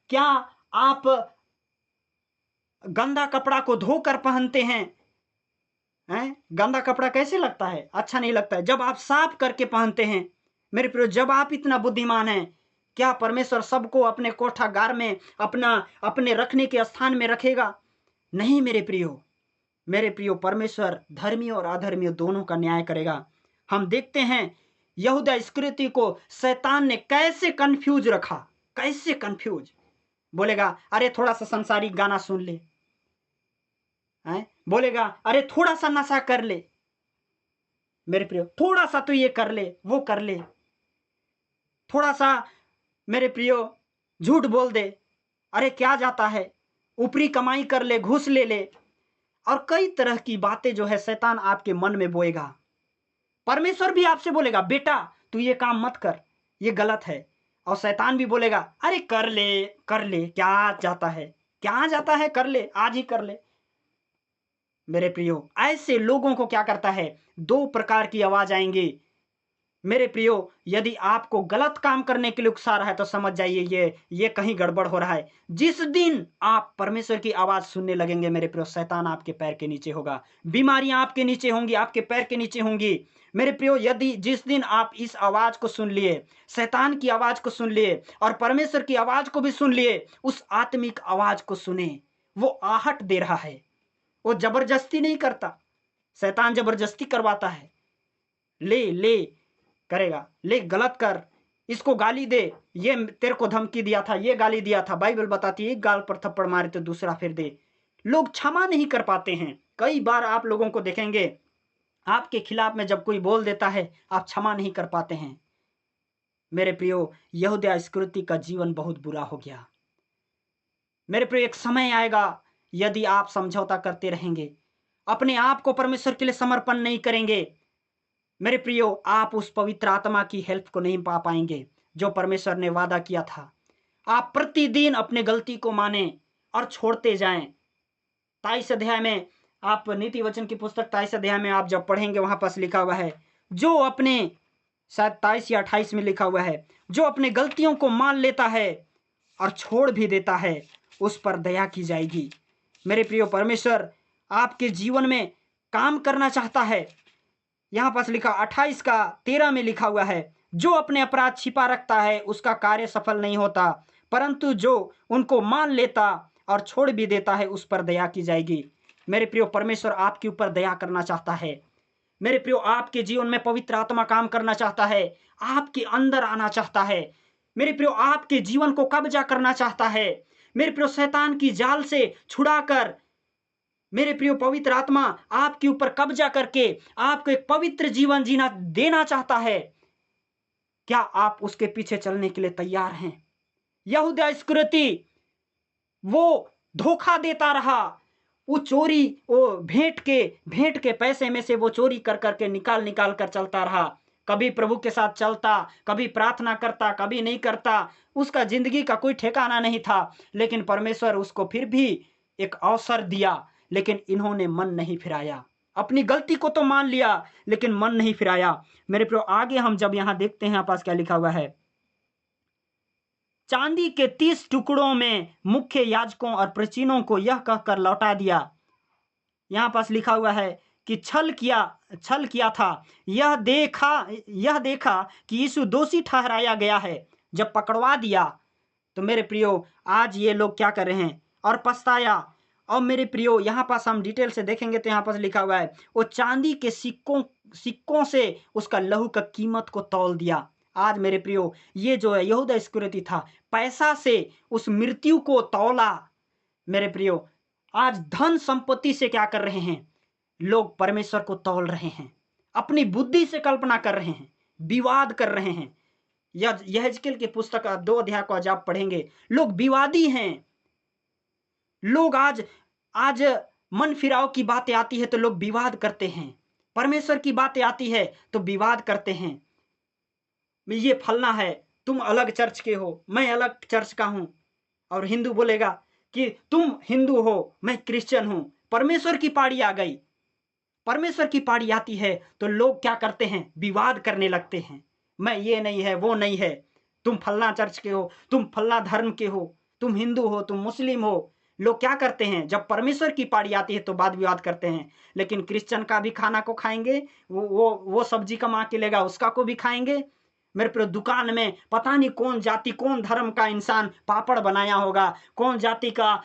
क्या आप गंदा कपड़ा को धोकर पहनते हैं? गंदा कपड़ा कैसे लगता है? अच्छा नहीं लगता है। जब आप साफ करके पहनते हैं। मेरे प्रियो, जब आप इतना बुद्धिमान हैं, क्या परमेश्वर सबको अपने कोठागार में अपने रखने के स्थान में रखेगा? नहीं मेरे प्रियो। मेरे प्रियो, परमेश्वर धर्मी और अधर्मी दोनों का न्याय करेगा। हम देखते हैं यहूदा इस्करियोती को शैतान ने कैसे कंफ्यूज रखा, कैसे कंफ्यूज। बोलेगा अरे थोड़ा सा संसारिक गाना सुन ले, बोलेगा अरे थोड़ा सा नशा कर ले, मेरे प्रियो थोड़ा सा तो ये कर ले, वो कर ले, थोड़ा सा मेरे प्रियो झूठ बोल दे, अरे क्या जाता है, ऊपरी कमाई कर ले, घूस ले ले, और कई तरह की बातें जो है शैतान आपके मन में बोएगा। परमेश्वर भी आपसे बोलेगा बेटा तू ये काम मत कर, ये गलत है। और शैतान भी बोलेगा अरे कर ले, कर ले, क्या जाता है, क्या जाता है, कर ले, आज ही कर ले। मेरे प्रियो, ऐसे लोगों को क्या करता है, दो प्रकार की आवाज आएंगी। मेरे प्रियो, यदि आपको गलत काम करने के लिए उकसा रहा है तो समझ जाइए ये कहीं गड़बड़ हो रहा है। जिस दिन आप परमेश्वर की आवाज सुनने लगेंगे मेरे प्रियो, शैतान आपके पैर के नीचे होगा, बीमारियां आपके नीचे होंगी, आपके पैर के नीचे होंगी। मेरे प्रियो, यदि जिस दिन आप इस आवाज को सुन लिए, शैतान की आवाज को सुन लिए और परमेश्वर की आवाज को भी सुन लिए, उस आत्मिक आवाज को सुने। वो आहट दे रहा है, वो जबरदस्ती नहीं करता। शैतान जबरदस्ती करवाता है, ले ले करेगा, ले गलत कर, इसको गाली दे, ये तेरे को धमकी दिया था, ये गाली दिया था। बाइबल बताती है एक गाल पर थप्पड़ मारे तो दूसरा फिर दे। लोग क्षमा नहीं कर पाते हैं। कई बार आप लोगों को देखेंगे आपके खिलाफ में जब कोई बोल देता है आप क्षमा नहीं कर पाते हैं। मेरे प्रियो, यहूदा इस्करियोती का जीवन बहुत बुरा हो गया। मेरे प्रियो, एक समय आएगा यदि आप समझौता करते रहेंगे, अपने आप को परमेश्वर के लिए समर्पण नहीं करेंगे, मेरे प्रियो, आप उस पवित्र आत्मा की हेल्प को नहीं पा पाएंगे जो परमेश्वर ने वादा किया था। आप प्रतिदिन अपने गलती को माने और छोड़ते जाएं। 23 अध्याय में आप नीति वचन की पुस्तक 23 अध्याय में आप जब पढ़ेंगे वहां पास लिखा हुआ है, जो अपने शायद 23 या 28 में लिखा हुआ है, जो अपने गलतियों को मान लेता है और छोड़ भी देता है उस पर दया की जाएगी। मेरे प्रियो, परमेश्वर आपके जीवन में काम करना चाहता है। यहां पास लिखा 28 का 13 में लिखा हुआ है, जो अपने अपराध छिपा रखता है उसका कार्य सफल नहीं होता, परंतु जो उनको मान लेता और छोड़ भी देता है उस पर दया की जाएगी। मेरे प्रियो, परमेश्वर आपके ऊपर दया करना चाहता है। मेरे प्रियो, आपके जीवन में पवित्र आत्मा काम करना चाहता है, आपके अंदर आना चाहता है। मेरे प्रियो, आपके जीवन को कब्जा करना चाहता है। मेरे प्रियो, शैतान की जाल से छुड़ाकर मेरे प्रियो पवित्र आत्मा आपके ऊपर कब्जा करके आपको एक पवित्र जीवन जीना देना चाहता है। क्या आप उसके पीछे चलने के लिए तैयार हैं? यहूदा इस्करियोती वो धोखा देता रहा, वो चोरी, वो भेंट के पैसे में से वो चोरी कर करके निकाल कर चलता रहा। कभी प्रभु के साथ चलता, कभी प्रार्थना करता, कभी नहीं करता, उसका जिंदगी का कोई ठिकाना नहीं था। लेकिन परमेश्वर उसको फिर भी एक अवसर दिया, लेकिन इन्होंने मन नहीं फिराया। अपनी गलती को तो मान लिया लेकिन मन नहीं फिराया। मेरे प्रियो, आगे हम जब यहां देखते हैं पास क्या लिखा हुआ है, चांदी के 30 टुकड़ों में मुख्य याजकों और प्राचीनों को यह कहकर लौटा दिया, यहाँ पास लिखा हुआ है कि छल किया था। यह देखा कि यीशु दोषी ठहराया गया है, जब पकड़वा दिया तो मेरे प्रियो आज ये लोग क्या कर रहे हैं, और पछताया। और मेरे प्रियो यहाँ पास हम डिटेल से देखेंगे तो यहाँ पास लिखा हुआ है, वो चांदी के सिक्कों से उसका लहू का कीमत को तौल दिया। आज मेरे प्रियो ये जो है यहूदा इस्करियोती था, पैसा से उस मृत्यु को तौला। मेरे प्रियो आज धन संपत्ति से क्या कर रहे हैं, लोग परमेश्वर को तौल रहे हैं, अपनी बुद्धि से कल्पना कर रहे हैं, विवाद कर रहे हैं। यहेजकेल की पुस्तक 2 अध्याय को आज आप पढ़ेंगे, लोग विवादी हैं। लोग आज मन फिराव की बातें आती है तो लोग विवाद करते हैं, परमेश्वर की बातें आती है तो विवाद करते हैं। ये फलना है, तुम अलग चर्च के हो, मैं अलग चर्च का हूं। और हिंदू बोलेगा कि तुम हिंदू हो, मैं क्रिश्चियन हूं। परमेश्वर की पारी आ गई, परमेश्वर की पारी आती है तो लोग क्या करते हैं, विवाद करने लगते हैं। मैं ये नहीं है, वो नहीं है, तुम फलना चर्च के हो, तुम फलना धर्म के हो, तुम हिंदू हो, तुम मुस्लिम हो। लोग क्या करते हैं, जब परमेश्वर की पारी आती है तो वाद विवाद करते हैं। लेकिन क्रिश्चियन का भी खाना को खाएंगे, वो सब्जी कमा के लेगा, उसका को भी खाएंगे। मेरे प्रिय दुकान में पता नहीं कौन जाति कौन धर्म का इंसान पापड़ बनाया होगा, कौन जाति का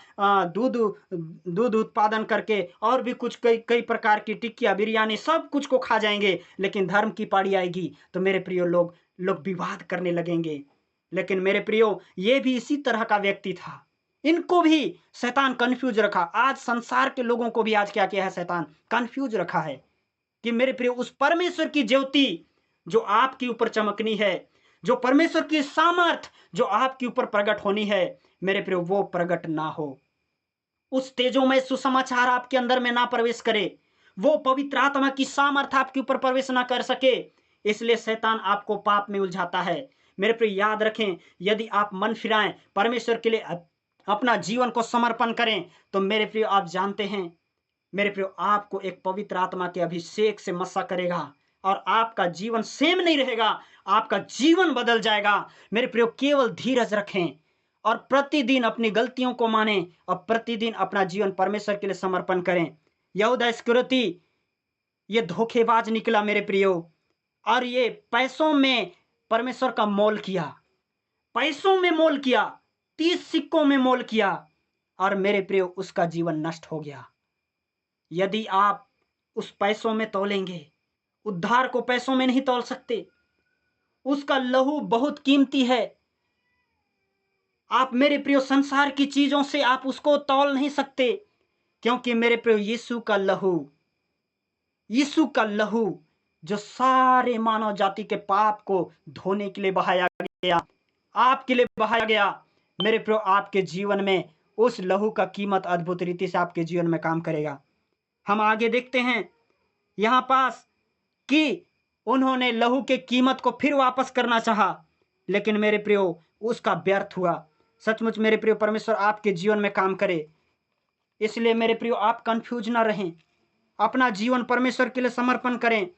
दूध उत्पादन करके और भी कुछ कई प्रकार की टिक्किया बिरयानी सब कुछ को खा जाएंगे। लेकिन धर्म की पारी आएगी तो मेरे प्रियो लोग विवाद करने लगेंगे। लेकिन मेरे प्रियो ये भी इसी तरह का व्यक्ति था, इनको भी शैतान कंफ्यूज रखा। आज संसार के लोगों को भी आज क्या किया है, शैतान कंफ्यूज रखा है कि मेरे प्रियो उस परमेश्वर की ज्योति जो आपके ऊपर चमकनी है, जो परमेश्वर की सामर्थ जो आपके ऊपर प्रकट होनी है, मेरे प्रियो वो प्रकट ना हो। उस तेजोमय सुसमाचार आपके अंदर में ना प्रवेश करे, वो पवित्र आत्मा की सामर्थ आपके ऊपर प्रवेश ना कर सके, इसलिए शैतान आपको पाप में उलझाता है। मेरे प्रिय याद रखें, यदि आप मन फिराएं, परमेश्वर के लिए अपना जीवन को समर्पण करें, तो मेरे प्रिय आप जानते हैं मेरे प्रिय आपको एक पवित्र आत्मा के अभिषेक से मस्सा करेगा और आपका जीवन सेम नहीं रहेगा, आपका जीवन बदल जाएगा। मेरे प्रियो केवल धीरज रखें और प्रतिदिन अपनी गलतियों को मानें और प्रतिदिन अपना जीवन परमेश्वर के लिए समर्पण करें। यहूदा इस्करियोती ये धोखेबाज निकला मेरे प्रियो, और ये पैसों में परमेश्वर का मोल किया, पैसों में मोल किया, 30 सिक्कों में मोल किया, और मेरे प्रियो उसका जीवन नष्ट हो गया। यदि आप उस पैसों में तौलेंगे, उद्धार को पैसों में नहीं तौल सकते, उसका लहू बहुत कीमती है। आप मेरे प्रियो संसार की चीजों से आप उसको तौल नहीं सकते, क्योंकि मेरे प्रियो यीशु का लहू जो सारे मानव जाति के पाप को धोने के लिए बहाया गया, आपके लिए बहाया गया, मेरे प्रियो आपके जीवन में उस लहू का कीमत अद्भुत रीति से आपके जीवन में काम करेगा। हम आगे देखते हैं यहां पास कि उन्होंने लहू के कीमत को फिर वापस करना चाहा, लेकिन मेरे प्रियो उसका व्यर्थ हुआ। सचमुच मेरे प्रियो परमेश्वर आपके जीवन में काम करे, इसलिए मेरे प्रियो आप कंफ्यूज ना रहें, अपना जीवन परमेश्वर के लिए समर्पण करें।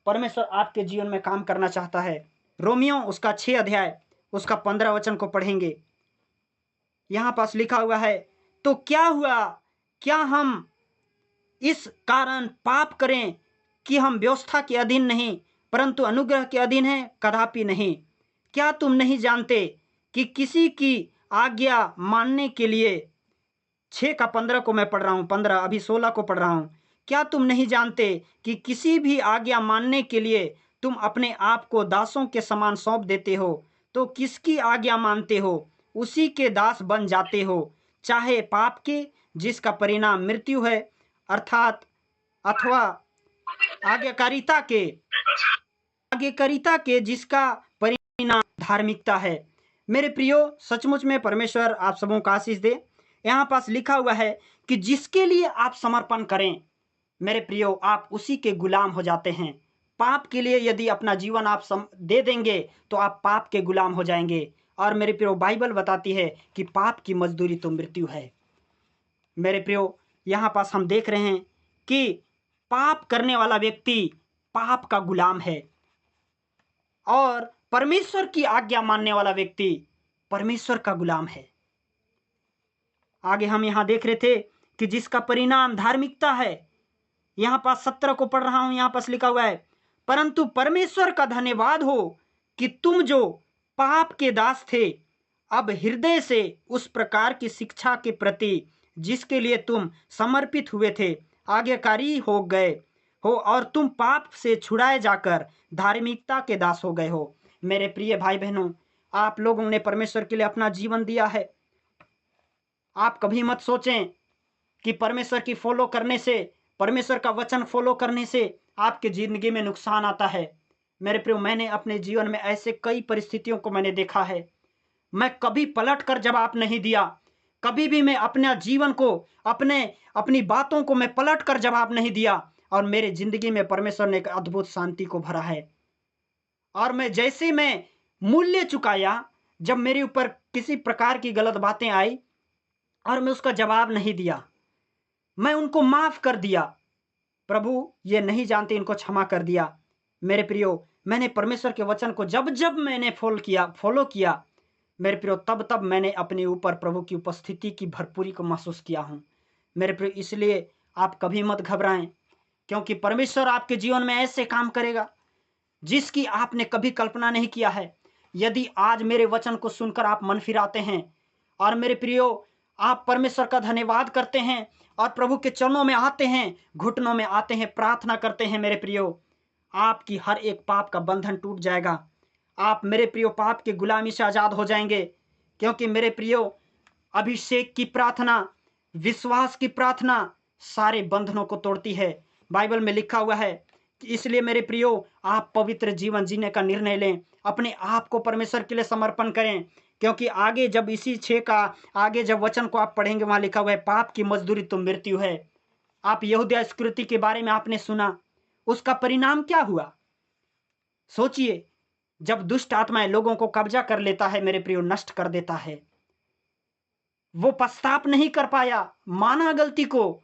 परमेश्वर आपके जीवन में काम करना चाहता है। रोमियो उसका 6 अध्याय उसका 15 वचन को पढ़ेंगे। यहां पास लिखा हुआ है, तो क्या हुआ, क्या हम इस कारण पाप करें कि हम व्यवस्था के अधीन नहीं परंतु अनुग्रह के अधीन हैं? कदापि नहीं। क्या तुम नहीं जानते कि किसी की आज्ञा मानने के लिए, 6 का 15 को मैं पढ़ रहा हूं, 15 अभी 16 को पढ़ रहा हूं। क्या तुम नहीं जानते कि किसी भी आज्ञा मानने के लिए तुम अपने आप को दासों के समान सौंप देते हो, तो किसकी आज्ञा मानते हो उसी के दास बन जाते हो, चाहे पाप के जिसका परिणाम मृत्यु है, अर्थात अथवा आज्ञाकारिता के जिसका परिणाम धार्मिकता है। मेरे प्रियो सचमुच में परमेश्वर आप सबों को आशीष दे। यहाँ पास लिखा हुआ है कि जिसके लिए आप समर्पण करें, मेरे प्रियो आप उसी के गुलाम हो जाते हैं। पाप के लिए यदि अपना जीवन आप दे देंगे तो आप पाप के गुलाम हो जाएंगे। और मेरे प्रियो बाइबल बताती है कि पाप की मजदूरी तो मृत्यु है। मेरे प्रियो यहाँ पास हम देख रहे हैं कि पाप करने वाला व्यक्ति पाप का गुलाम है और परमेश्वर की आज्ञा मानने वाला व्यक्ति परमेश्वर का गुलाम है। आगे हम यहां देख रहे थे कि जिसका परिणाम धार्मिकता है, यहाँ पास 17 को पढ़ रहा हूं, यहाँ पास लिखा हुआ है, परंतु परमेश्वर का धन्यवाद हो कि तुम जो पाप के दास थे अब हृदय से उस प्रकार की शिक्षा के प्रति जिसके लिए तुम समर्पित हुए थे आज्ञाकारी हो गए हो, और तुम पाप से छुड़ाए जाकर धार्मिकता के दास हो गए हो। मेरे प्रिय भाई बहनों, आप लोगों ने परमेश्वर के लिए अपना जीवन दिया है। आप कभी मत सोचें कि परमेश्वर की फॉलो करने से, परमेश्वर का वचन फॉलो करने से आपकी जिंदगी में नुकसान आता है। मेरे प्रियो, मैंने अपने जीवन में ऐसे कई परिस्थितियों को मैंने देखा है। मैं कभी पलट कर जवाब नहीं दिया, कभी भी मैं अपने जीवन को, अपनी बातों को मैं पलट कर जवाब नहीं दिया, और मेरे जिंदगी में परमेश्वर ने एक अद्भुत शांति को भरा है। और मैं मूल्य चुकाया, जब मेरे ऊपर किसी प्रकार की गलत बातें आई और मैं उसका जवाब नहीं दिया, मैं उनको माफ कर दिया। प्रभु ये नहीं जानते, इनको क्षमा कर दिया। मेरे प्रियो, मैंने परमेश्वर के वचन को जब जब मैंने फॉलो किया मेरे प्रियो, तब तब मैंने अपने ऊपर प्रभु की उपस्थिति की भरपूरी को महसूस किया हूं। मेरे प्रियो, इसलिए आप कभी मत घबराएं, क्योंकि परमेश्वर आपके जीवन में ऐसे काम करेगा जिसकी आपने कभी कल्पना नहीं किया है। यदि आज मेरे वचन को सुनकर आप मन फिराते हैं और मेरे प्रियो आप परमेश्वर का धन्यवाद करते हैं और प्रभु के चरणों में आते हैं, घुटनों में आते हैं, प्रार्थना करते हैं, मेरे प्रियो आपकी हर एक पाप का बंधन टूट जाएगा। आप मेरे प्रियो पाप की गुलामी से आजाद हो जाएंगे, क्योंकि मेरे प्रियो अभिषेक की प्रार्थना, विश्वास की प्रार्थना सारे बंधनों को तोड़ती है। बाइबल में लिखा हुआ है कि इसलिए मेरे प्रियो आप पवित्र जीवन जीने का निर्णय लें, अपने आप को परमेश्वर के लिए समर्पण करें, क्योंकि आगे जब इसी 6 का आगे जब वचन को आप पढ़ेंगे वहां लिखा हुआ है पाप की मजदूरी तो मृत्यु है। आप यहूदिया संस्कृति के बारे में आपने सुना, उसका परिणाम क्या हुआ? सोचिए, जब दुष्ट आत्माएं लोगों को कब्जा कर लेता है मेरे प्रियो, नष्ट कर देता है, वो पश्चाताप नहीं कर पाया, माना गलती को।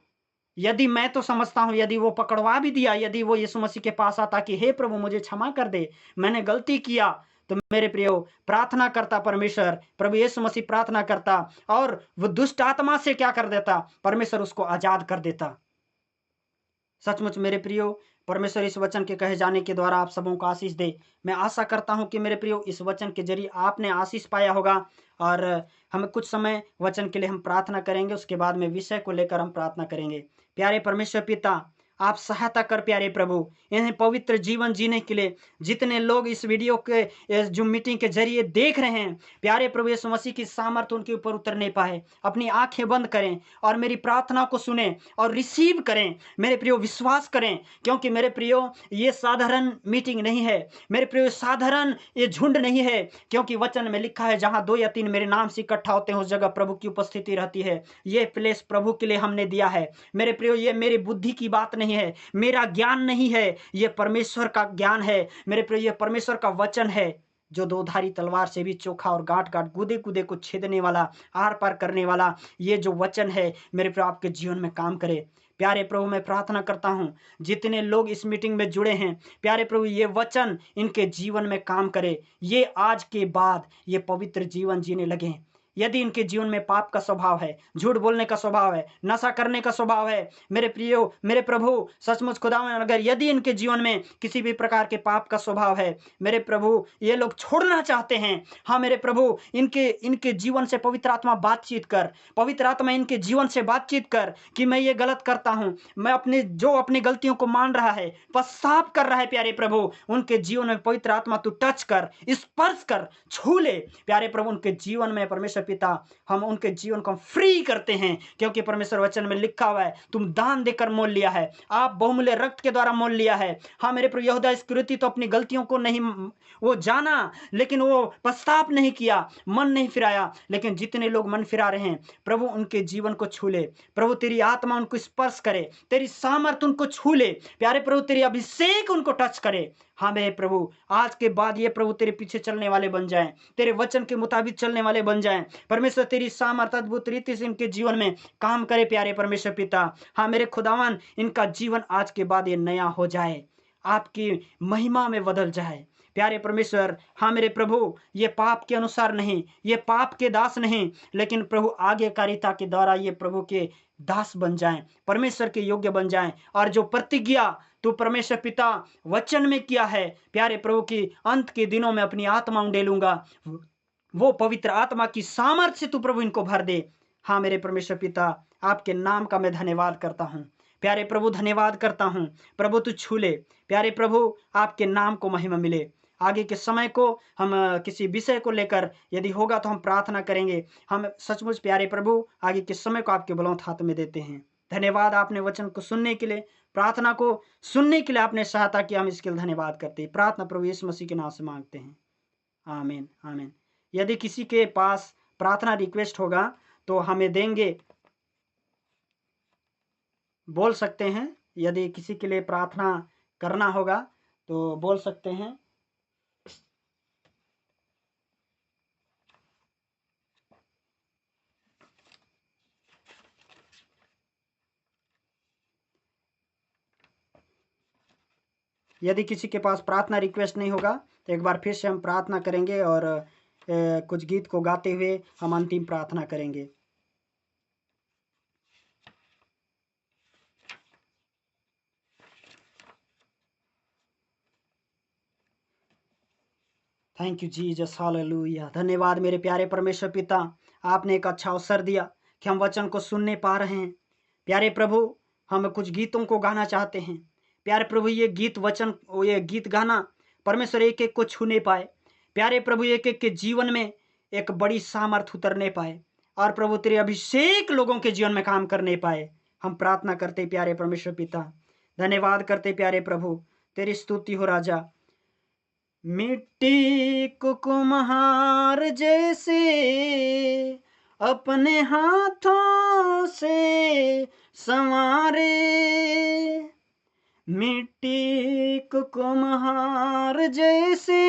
यदि मैं तो समझता हूं यदि वो पकड़वा भी दिया, यदि वो यीशु मसीह के पास आता कि हे प्रभु मुझे क्षमा कर दे, मैंने गलती किया, तो मेरे प्रियो प्रार्थना करता परमेश्वर, प्रभु यीशु मसीह प्रार्थना करता और वो दुष्ट आत्मा से क्या कर देता? परमेश्वर उसको आजाद कर देता। सचमुच मेरे प्रियो परमेश्वर इस वचन के कहे जाने के द्वारा आप सबों को आशीष दे। मैं आशा करता हूं कि मेरे प्रियो इस वचन के जरिए आपने आशीष पाया होगा। और हम कुछ समय वचन के लिए हम प्रार्थना करेंगे, उसके बाद में विषय को लेकर हम प्रार्थना करेंगे। प्यारे परमेश्वर पिता, आप सहायता कर प्यारे प्रभु, इन्हें पवित्र जीवन जीने के लिए जितने लोग इस वीडियो के जो मीटिंग के जरिए देख रहे हैं, प्यारे प्रभु यीशु मसीह की सामर्थ उनके ऊपर उतर नहीं पाए, अपनी आंखें बंद करें और मेरी प्रार्थना को सुने और रिसीव करें। मेरे प्रियो विश्वास करें, क्योंकि मेरे प्रियो ये साधारण मीटिंग नहीं है, मेरे प्रियो साधारण ये झुंड नहीं है, क्योंकि वचन में लिखा है जहां 2 या 3 मेरे नाम से इकट्ठा होते हैं उस जगह प्रभु की उपस्थिति रहती है। ये प्लेस प्रभु के लिए हमने दिया है। मेरे प्रियो ये मेरी बुद्धि की बात नहीं है, मेरा ज्ञान नहीं है, ये परमेश्वर का ज्ञान है। मेरे प्रिय ये परमेश्वर का वचन है जो 2 धारी तलवार से भी चोखा और गांठ गांठ गुदे गुदे को छेदने वाला, आर पार करने वाला ये जो वचन है मेरे प्रिय आपके जीवन में काम करे। प्यारे प्रभु मैं प्रार्थना करता हूं जितने लोग इस मीटिंग में जुड़े हैं, प्यारे प्रभु ये वचन इनके जीवन में काम करे, ये आज के बाद ये पवित्र जीवन जीने लगे। यदि इनके जीवन में पाप का स्वभाव है, झूठ बोलने का स्वभाव है, नशा करने का स्वभाव है, मेरे प्रियो मेरे प्रभु सचमुच खुदावंद, अगर यदि इनके जीवन में किसी भी प्रकार के पाप का स्वभाव है मेरे प्रभु, ये लोग छोड़ना चाहते हैं, हाँ मेरे प्रभु इनके जीवन से पवित्र आत्मा बातचीत कर, पवित्र आत्मा इनके जीवन से बातचीत कर कि मैं ये गलत करता हूं, मैं अपनी गलतियों को मान रहा है, पश्चाताप कर रहा है। प्यारे प्रभु उनके जीवन में पवित्र आत्मा तू टच कर, स्पर्श कर, छू ले प्यारे प्रभु उनके जीवन में। परमेश्वर पिता हम उनके जीवन को फ्री करते हैं, क्योंकि परमेश्वर वचन में लिखा हुआ है तुम दान देकर मोल लिया है, आप बहुमूल्य रक्त के द्वारा मोल लिया है। हाँ मेरे प्रभु यहूदा इस्करियोती तो अपनी गलतियों को नहीं वो जाना, लेकिन वो पश्चाताप नहीं किया, मन नहीं फिराया, लेकिन जितने लोग मन फिरा रहे हैं प्रभु उनके जीवन को छू ले। प्रभु तेरी आत्मा उनको स्पर्श करे, तेरी सामर्थ उनको छू ले प्यारे प्रभु, तेरी अभिषेक उनको टच करे। हाँ मेरे प्रभु आज के बाद ये प्रभु तेरे पीछे चलने वाले बन जाएं, तेरे वचन के मुताबिक चलने वाले बन जाएं। परमेश्वर तेरी सामर्थ अद्भुत रीति से इनके जीवन में काम करे प्यारे परमेश्वर पिता। हाँ मेरे खुदावन इनका जीवन आज के बाद ये नया हो जाए। आपकी महिमा में बदल जाए। प्यारे परमेश्वर, हाँ मेरे प्रभु, ये पाप के अनुसार नहीं, ये पाप के दास नहीं, लेकिन प्रभु आज्ञाकारिता के द्वारा ये प्रभु के दास बन जाएं, परमेश्वर के योग्य बन जाएं। और जो प्रतिज्ञा तू परमेश्वर पिता वचन में किया है, प्यारे प्रभु की अंत के दिनों में अपनी आत्मा उंडेलूंगा, वो पवित्र आत्मा की सामर्थ्य से तू प्रभु इनको भर दे। हाँ मेरे परमेश्वर पिता, आपके नाम का मैं धन्यवाद करता हूँ। प्यारे प्रभु, धन्यवाद करता हूँ। प्रभु तू छू ले। प्यारे प्रभु, आपके नाम को महिमा मिले। आगे के समय को हम किसी विषय को लेकर यदि होगा तो हम प्रार्थना करेंगे। हम सचमुच प्यारे प्रभु आगे के समय को आपके बलवंत हाथ में देते हैं। धन्यवाद, आपने वचन को सुनने के लिए, प्रार्थना को सुनने के लिए आपने सहायता किया, हम इसके लिए धन्यवाद करते हैं। प्रार्थना प्रभु यीशु मसीह के नाम से मांगते हैं, आमीन आमीन। यदि किसी के पास प्रार्थना रिक्वेस्ट होगा तो हमें देंगे, बोल सकते हैं। यदि किसी के लिए प्रार्थना करना होगा तो बोल सकते हैं। यदि किसी के पास प्रार्थना रिक्वेस्ट नहीं होगा तो एक बार फिर से हम प्रार्थना करेंगे और कुछ गीत को गाते हुए हम अंतिम प्रार्थना करेंगे। Thank you Jesus, hallelujah. धन्यवाद मेरे प्यारे परमेश्वर पिता, आपने एक अच्छा अवसर दिया कि हम वचन को सुनने पा रहे हैं। प्यारे प्रभु, हम कुछ गीतों को गाना चाहते हैं। प्यारे प्रभु, ये गीत वचन, ये गीत गाना परमेश्वर एक एक को छूने पाए। प्यारे प्रभु, एक एक के जीवन में एक बड़ी सामर्थ उतरने पाए और प्रभु तेरे अभिषेक लोगों के जीवन में काम करने पाए। हम प्रार्थना करते प्यारे परमेश्वर पिता, धन्यवाद करते प्यारे प्रभु, तेरी स्तुति हो राजा। मिट्टी को कुम्हार जैसे अपने हाथों से संवारे, मिट्टी को कुम्हार जैसे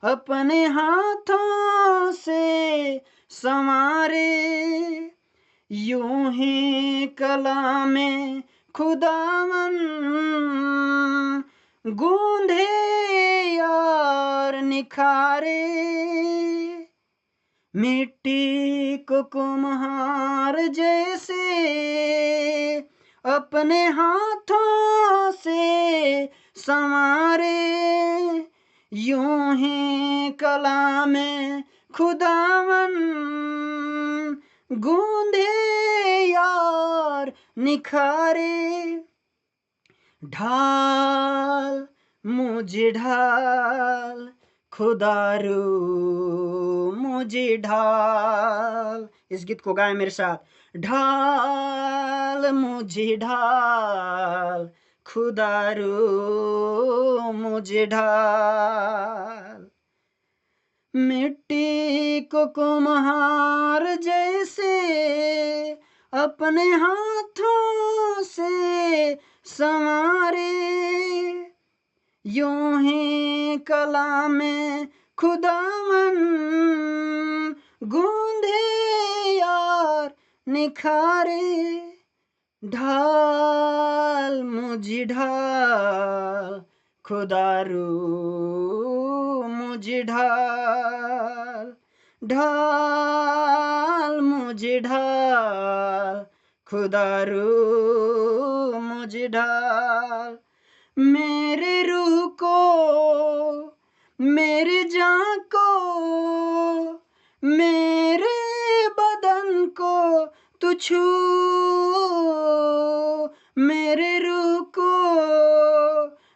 अपने हाथों से संवारे, यूं ही कला में खुदावन गूंधे और निखारे, मिट्टी को कुम्हार जैसे अपने हाथों से संवारे, यूं ही कला में खुदावन गूंधे और निखारे। ढाल मुझे ढाल खुदारू मुझे ढाल, इस गीत को गाएं मेरे साथ। ढाल मुझे ढाल खुदारू मुझे ढाल, मिट्टी को कुम्हार जैसे अपने हाथों से संवारे, यूं ही कला में खुदावन गूंधे और निखारे। ढाल मुझे ढाल खुदारू मुझे ढाल, ढाल मुझे ढाल खुदारू मुझे ढाल, मेरे रूह को मेरे जान को मेरे बदन को तू छू, मेरे रूह को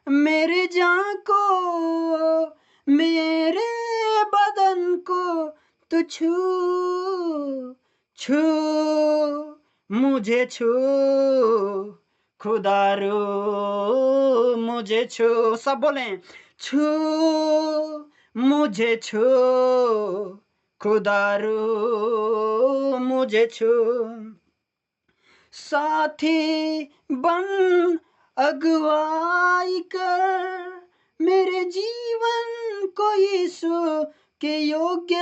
मेरे जान को मेरे बदन को तू छू, छू मुझे छू खुदारू मुझे छू, सब बोलें, छू मुझे छू खुदारू मुझे छू, साथी बन अगुवाई कर मेरे जीवन को यीशु के योग्य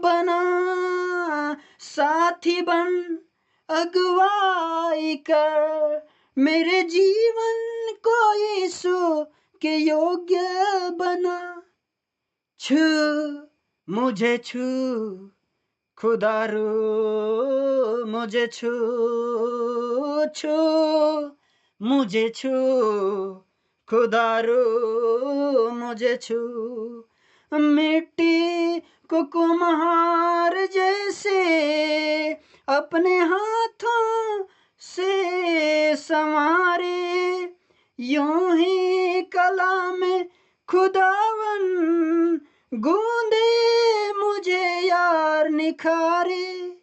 बना, साथी बन अगुवाई कर मेरे जीवन को यीशु के योग्य बना। छू मुझे छू खुदा रू मुझे छू छू मुझे छू खुदा रू मुझे छू। मिट्टी को कुम्हार जैसे अपने हाथों से संवारे, यूं ही कला में खुदावन गूंदे मुझे यार निखारे।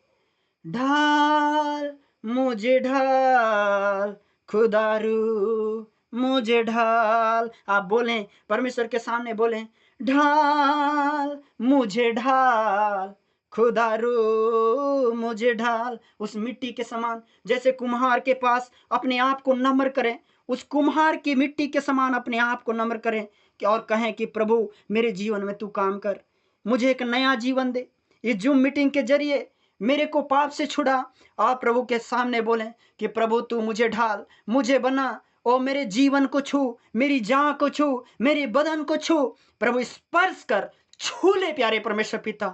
ढाल मुझे ढाल खुदारू मुझे ढाल। आप बोलें, परमेश्वर के सामने बोलें, ढाल मुझे ढाल खुदारू मुझे ढाल। उस मिट्टी के समान जैसे कुम्हार के पास अपने आप को नम्र करें, उस कुम्हार की मिट्टी के समान अपने आप को नम्र करें और कहें कि प्रभु मेरे जीवन में तू काम कर, मुझे एक नया जीवन दे। इस जूम मीटिंग के जरिए मेरे को पाप से छुड़ा। आप प्रभु के सामने बोलें कि प्रभु तू मुझे ढाल, मुझे बना, और मेरे जीवन को छू, मेरी जान को छू, मेरे बदन को छू। प्रभु स्पर्श कर, छू ले प्यारे परमेश्वर पिता,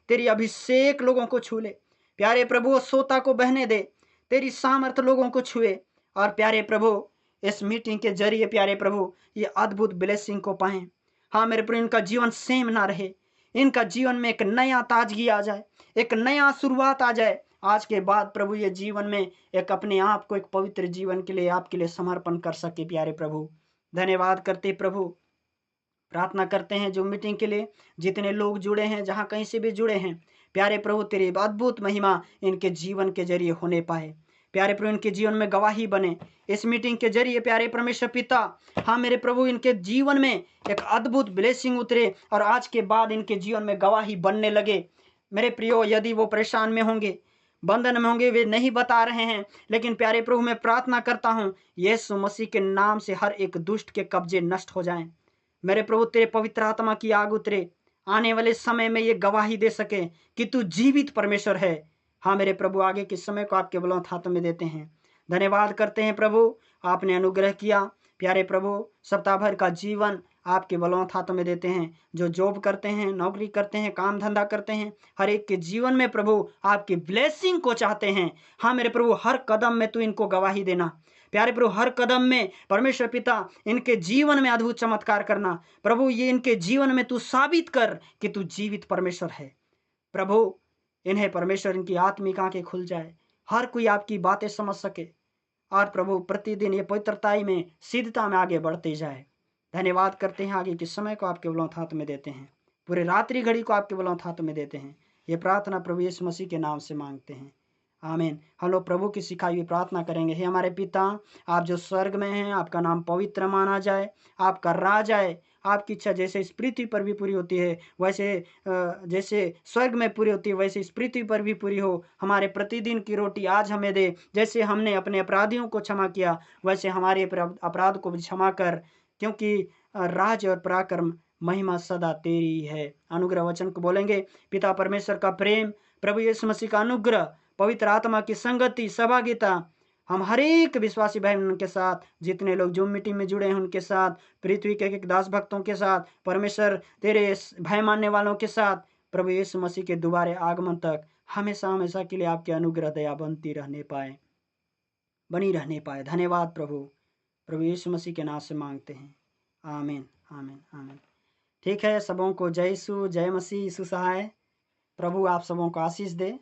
तेरी अभिषेक लोगों को छू ले प्यारे प्रभु, सोता को बहने दे, तेरी सामर्थ लोगों को छुए। और प्यारे प्रभु इस मीटिंग के जरिए प्यारे प्रभु ये अद्भुत ब्लेसिंग को पाएं। हाँ मेरे प्रभु, इनका जीवन सेम ना रहे, इनका जीवन में एक नया ताजगी आ जाए, एक नया शुरुआत आ जाए। आज के बाद प्रभु ये जीवन में एक अपने आप को एक पवित्र जीवन के लिए आपके लिए समर्पण कर सके। प्यारे प्रभु धन्यवाद करते प्रभु, प्रार्थना करते हैं जो मीटिंग के लिए जितने लोग जुड़े हैं, जहाँ कहीं से भी जुड़े हैं, प्यारे प्रभु तेरी अद्भुत महिमा इनके जीवन के जरिए होने पाए। प्यारे प्रभु इनके जीवन में गवाही बने इस मीटिंग के जरिए। प्यारे परमेश्वर पिता, हाँ मेरे प्रभु इनके जीवन में एक अद्भुत ब्लेसिंग उतरे और आज के बाद इनके जीवन में गवाही बनने लगे। मेरे प्रियो, यदि वो परेशान में होंगे, बंधन में होंगे, वे नहीं बता रहे हैं, लेकिन प्यारे प्रभु मैं प्रार्थना करता हूँ यीशु मसीह के नाम से हर एक दुष्ट के कब्जे नष्ट हो जाएं। मेरे प्रभु तेरे पवित्र आत्मा की आग उतरे, आने वाले समय में ये गवाही दे सके कि तू जीवित परमेश्वर है। हाँ मेरे प्रभु, आगे के समय को आपके बलवंत हाथों में देते हैं। धन्यवाद करते हैं प्रभु, आपने अनुग्रह किया। प्यारे प्रभु सप्ताह भर का जीवन आपके बलवंत हाथों में देते हैं। जो जॉब करते हैं, नौकरी करते हैं, काम धंधा करते हैं, हर एक के जीवन में प्रभु आपकी ब्लेसिंग को चाहते हैं। हाँ मेरे प्रभु, हर कदम में तू इनको गवाही देना। प्यारे प्रभु हर कदम में परमेश्वर पिता इनके जीवन में अद्भुत चमत्कार करना। प्रभु ये इनके जीवन में तू साबित कर कि तू जीवित परमेश्वर है। प्रभु इन्हें परमेश्वर इनकी आत्मिक आंखें खुल जाए, हर कोई आपकी बातें समझ सके और प्रभु प्रतिदिन ये पवित्रताई में, सिद्धता में आगे बढ़ते जाए। धन्यवाद करते हैं, आगे के समय को आपके बलवंत हाथ में देते हैं, पूरे रात्रि घड़ी को आपके बलवंत हाथ में देते हैं। ये प्रार्थना प्रभु यीशु मसीह के नाम से मांगते हैं, आमीन। हम लोग प्रभु की सिखाई हुई प्रार्थना करेंगे। हे हमारे पिता, आप जो स्वर्ग में हैं, आपका नाम पवित्र माना जाए, आपका राज आए, आपकी इच्छा जैसे इस पृथ्वी पर भी पूरी होती है, वैसे जैसे स्वर्ग में पूरी होती है वैसे इस पृथ्वी पर भी पूरी हो। हमारे प्रतिदिन की रोटी आज हमें दे, जैसे हमने अपने अपराधियों को क्षमा किया वैसे हमारे अपराध को भी क्षमा कर, क्योंकि राज और पराक्रम महिमा सदा तेरी है। अनुग्रह वचन को बोलेंगे। पिता परमेश्वर का प्रेम, प्रभु यीशु मसीह का अनुग्रह, पवित्र आत्मा की संगति, सहभागिता हम हर एक विश्वासी भाई उनके साथ, जितने लोग जूम मीटिंग में जुड़े हैं उनके साथ, पृथ्वी के एक दास भक्तों के साथ, परमेश्वर तेरे भय मानने वालों के साथ, प्रभु यीशु मसीह के दोबारे आगमन तक हमेशा हमेशा के लिए आपके अनुग्रह दया बनी रहने पाए। धन्यवाद प्रभु यीशु मसीह के नाम से मांगते हैं, आमीन आमीन आमीन। ठीक है, सबों को जय यीशु, जय मसीह, यीशु सहाय। प्रभु आप सबों को आशीष दे।